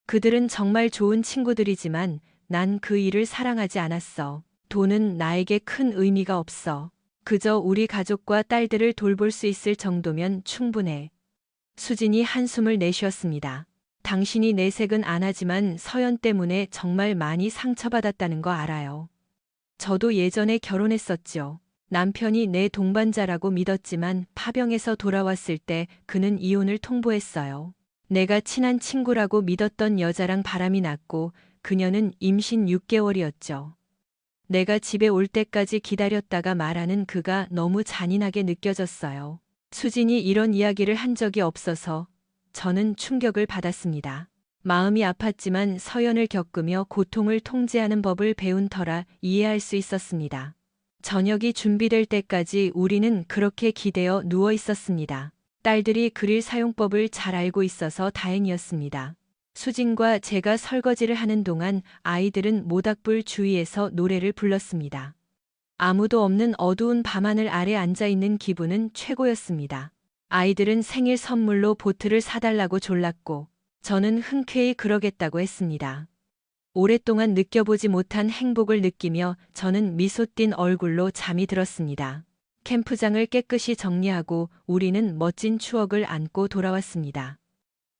그들은 정말 좋은 친구들이지만 난 그 일을 사랑하지 않았어. 돈은 나에게 큰 의미가 없어. 그저 우리 가족과 딸들을 돌볼 수 있을 정도면 충분해. 수진이 한숨을 내쉬었습니다. 당신이 내색은 안 하지만 서연 때문에 정말 많이 상처받았다는 거 알아요. 저도 예전에 결혼했었죠. 남편이 내 동반자라고 믿었지만 파병에서 돌아왔을 때 그는 이혼을 통보했어요. 내가 친한 친구라고 믿었던 여자랑 바람이 났고 그녀는 임신 6개월이었죠. 내가 집에 올 때까지 기다렸다가 말하는 그가 너무 잔인하게 느껴졌어요. 수진이 이런 이야기를 한 적이 없어서 저는 충격을 받았습니다. 마음이 아팠지만 서연을 겪으며 고통을 통제하는 법을 배운 터라 이해할 수 있었습니다. 저녁이 준비될 때까지 우리는 그렇게 기대어 누워 있었습니다. 딸들이 그릴 사용법을 잘 알고 있어서 다행이었습니다. 수진과 제가 설거지를 하는 동안 아이들은 모닥불 주위에서 노래를 불렀습니다. 아무도 없는 어두운 밤하늘 아래 앉아있는 기분은 최고였습니다. 아이들은 생일 선물로 보트를 사달라고 졸랐고 저는 흔쾌히 그러겠다고 했습니다. 오랫동안 느껴보지 못한 행복을 느끼며 저는 미소 띤 얼굴로 잠이 들었습니다. 캠프장을 깨끗이 정리하고 우리는 멋진 추억을 안고 돌아왔습니다.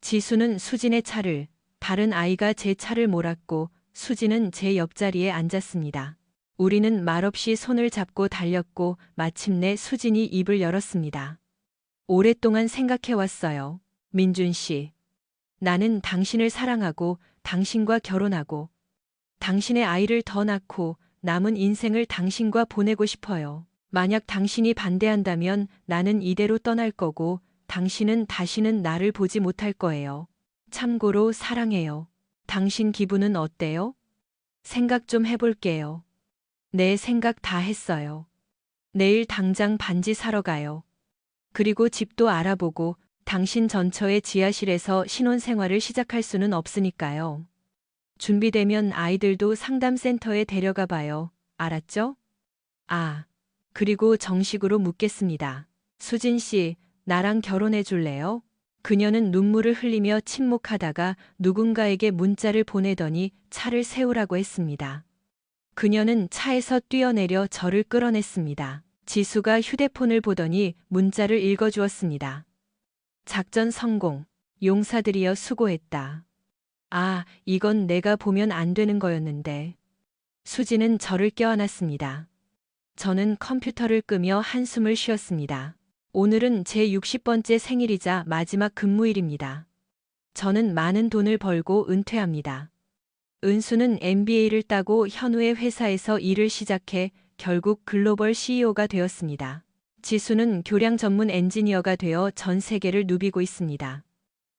지수는 수진의 차를, 다른 아이가 제 차를 몰았고 수진은 제 옆자리에 앉았습니다. 우리는 말없이 손을 잡고 달렸고 마침내 수진이 입을 열었습니다. 오랫동안 생각해왔어요. 민준 씨. 나는 당신을 사랑하고 당신과 결혼하고 당신의 아이를 더 낳고 남은 인생을 당신과 보내고 싶어요. 만약 당신이 반대한다면 나는 이대로 떠날 거고 당신은 다시는 나를 보지 못할 거예요. 참고로 사랑해요. 당신 기분은 어때요? 생각 좀 해볼게요. 내 생각 다 했어요. 내일 당장 반지 사러 가요. 그리고 집도 알아보고 당신 전처의 지하실에서 신혼생활을 시작할 수는 없으니까요. 준비되면 아이들도 상담센터에 데려가 봐요. 알았죠? 아, 그리고 정식으로 묻겠습니다. 수진 씨, 나랑 결혼해 줄래요? 그녀는 눈물을 흘리며 침묵하다가 누군가에게 문자를 보내더니 차를 세우라고 했습니다. 그녀는 차에서 뛰어내려 저를 끌어냈습니다. 지수가 휴대폰을 보더니 문자를 읽어주었습니다. 작전 성공. 용사들이여 수고했다. 아, 이건 내가 보면 안 되는 거였는데. 수지는 저를 껴안았습니다. 저는 컴퓨터를 끄며 한숨을 쉬었습니다. 오늘은 제 60번째 생일이자 마지막 근무일입니다. 저는 많은 돈을 벌고 은퇴합니다. 은수는 MBA를 따고 현우의 회사에서 일을 시작해 결국 글로벌 CEO가 되었습니다. 지수는 교량 전문 엔지니어가 되어 전 세계를 누비고 있습니다.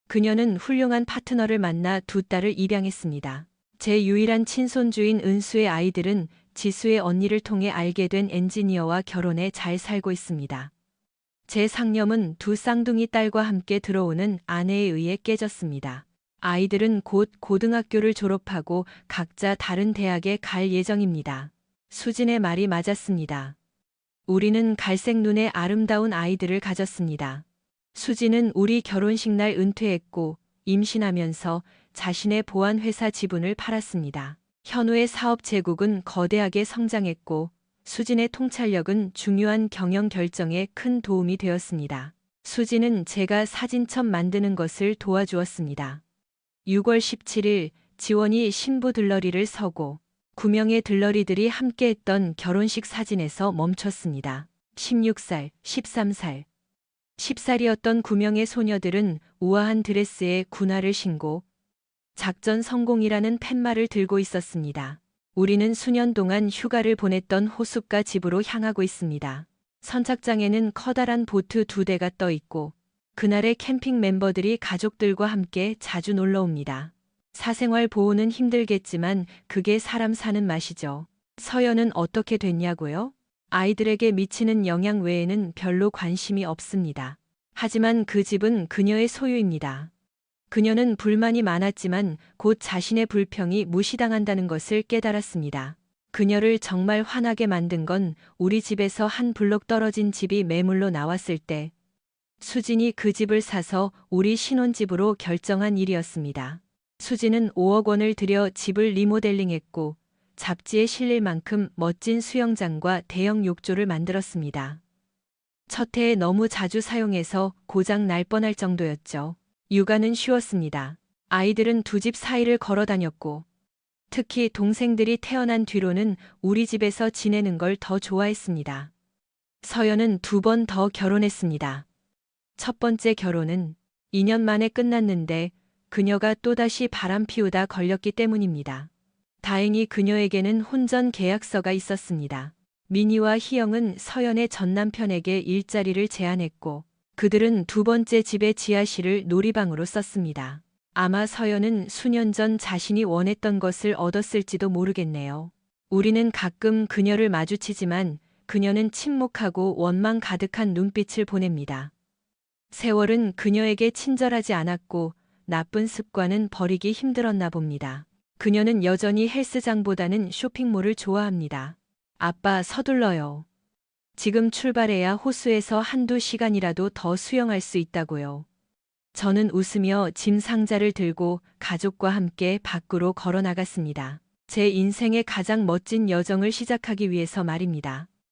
그녀는 훌륭한 파트너를 만나 두 딸을 입양했습니다. 제 유일한 친손주인 은수의 아이들은 지수의 언니를 통해 알게 된 엔지니어와 결혼해 잘 살고 있습니다. 제 상념은 두 쌍둥이 딸과 함께 들어오는 아내에 의해 깨졌습니다. 아이들은 곧 고등학교를 졸업하고 각자 다른 대학에 갈 예정입니다. 수진의 말이 맞았습니다. 우리는 갈색 눈의 아름다운 아이들을 가졌습니다. 수진은 우리 결혼식 날 은퇴했고 임신하면서 자신의 보안회사 지분을 팔았습니다. 현우의 사업 제국은 거대하게 성장했고 수진의 통찰력은 중요한 경영 결정에 큰 도움이 되었습니다. 수진은 제가 사진첩 만드는 것을 도와주었습니다. 6월 17일 지원이 신부 들러리를 서고 9명의 들러리들이 함께했던 결혼식 사진에서 멈췄습니다. 16살, 13살, 10살이었던 9명의 소녀들은 우아한 드레스에 군화를 신고 작전 성공이라는 팻말을 들고 있었습니다. 우리는 수년 동안 휴가를 보냈던 호숫가 집으로 향하고 있습니다. 선착장에는 커다란 보트 2대가 떠 있고 그날의 캠핑 멤버들이 가족들과 함께 자주 놀러 옵니다. 사생활 보호는 힘들겠지만 그게 사람 사는 맛이죠. 서연은 어떻게 됐냐고요? 아이들에게 미치는 영향 외에는 별로 관심이 없습니다. 하지만 그 집은 그녀의 소유입니다. 그녀는 불만이 많았지만 곧 자신의 불평이 무시당한다는 것을 깨달았습니다. 그녀를 정말 화나게 만든 건 우리 집에서 한 블록 떨어진 집이 매물로 나왔을 때 수진이 그 집을 사서 우리 신혼집으로 결정한 일이었습니다. 수진은 5억 원을 들여 집을 리모델링했고 잡지에 실릴 만큼 멋진 수영장과 대형 욕조를 만들었습니다. 첫 해에 너무 자주 사용해서 고장 날 뻔할 정도였죠. 육아는 쉬웠습니다. 아이들은 두 집 사이를 걸어 다녔고 특히 동생들이 태어난 뒤로는 우리 집에서 지내는 걸 더 좋아했습니다. 서연은 2번 더 결혼했습니다. 첫 번째 결혼은 2년 만에 끝났는데 그녀가 또다시 바람 피우다 걸렸기 때문입니다. 다행히 그녀에게는 혼전 계약서가 있었습니다. 민희와 희영은 서연의 전 남편에게 일자리를 제안했고 그들은 두 번째 집의 지하실을 놀이방으로 썼습니다. 아마 서연은 수년 전 자신이 원했던 것을 얻었을지도 모르겠네요. 우리는 가끔 그녀를 마주치지만 그녀는 침묵하고 원망 가득한 눈빛을 보냅니다. 세월은 그녀에게 친절하지 않았고 나쁜 습관은 버리기 힘들었나 봅니다. 그녀는 여전히 헬스장보다는 쇼핑몰을 좋아합니다. 아빠 서둘러요. 지금 출발해야 호수에서 한두 시간이라도 더 수영할 수 있다고요. 저는 웃으며 짐 상자를 들고 가족과 함께 밖으로 걸어 나갔습니다. 제 인생의 가장 멋진 여정을 시작하기 위해서 말입니다.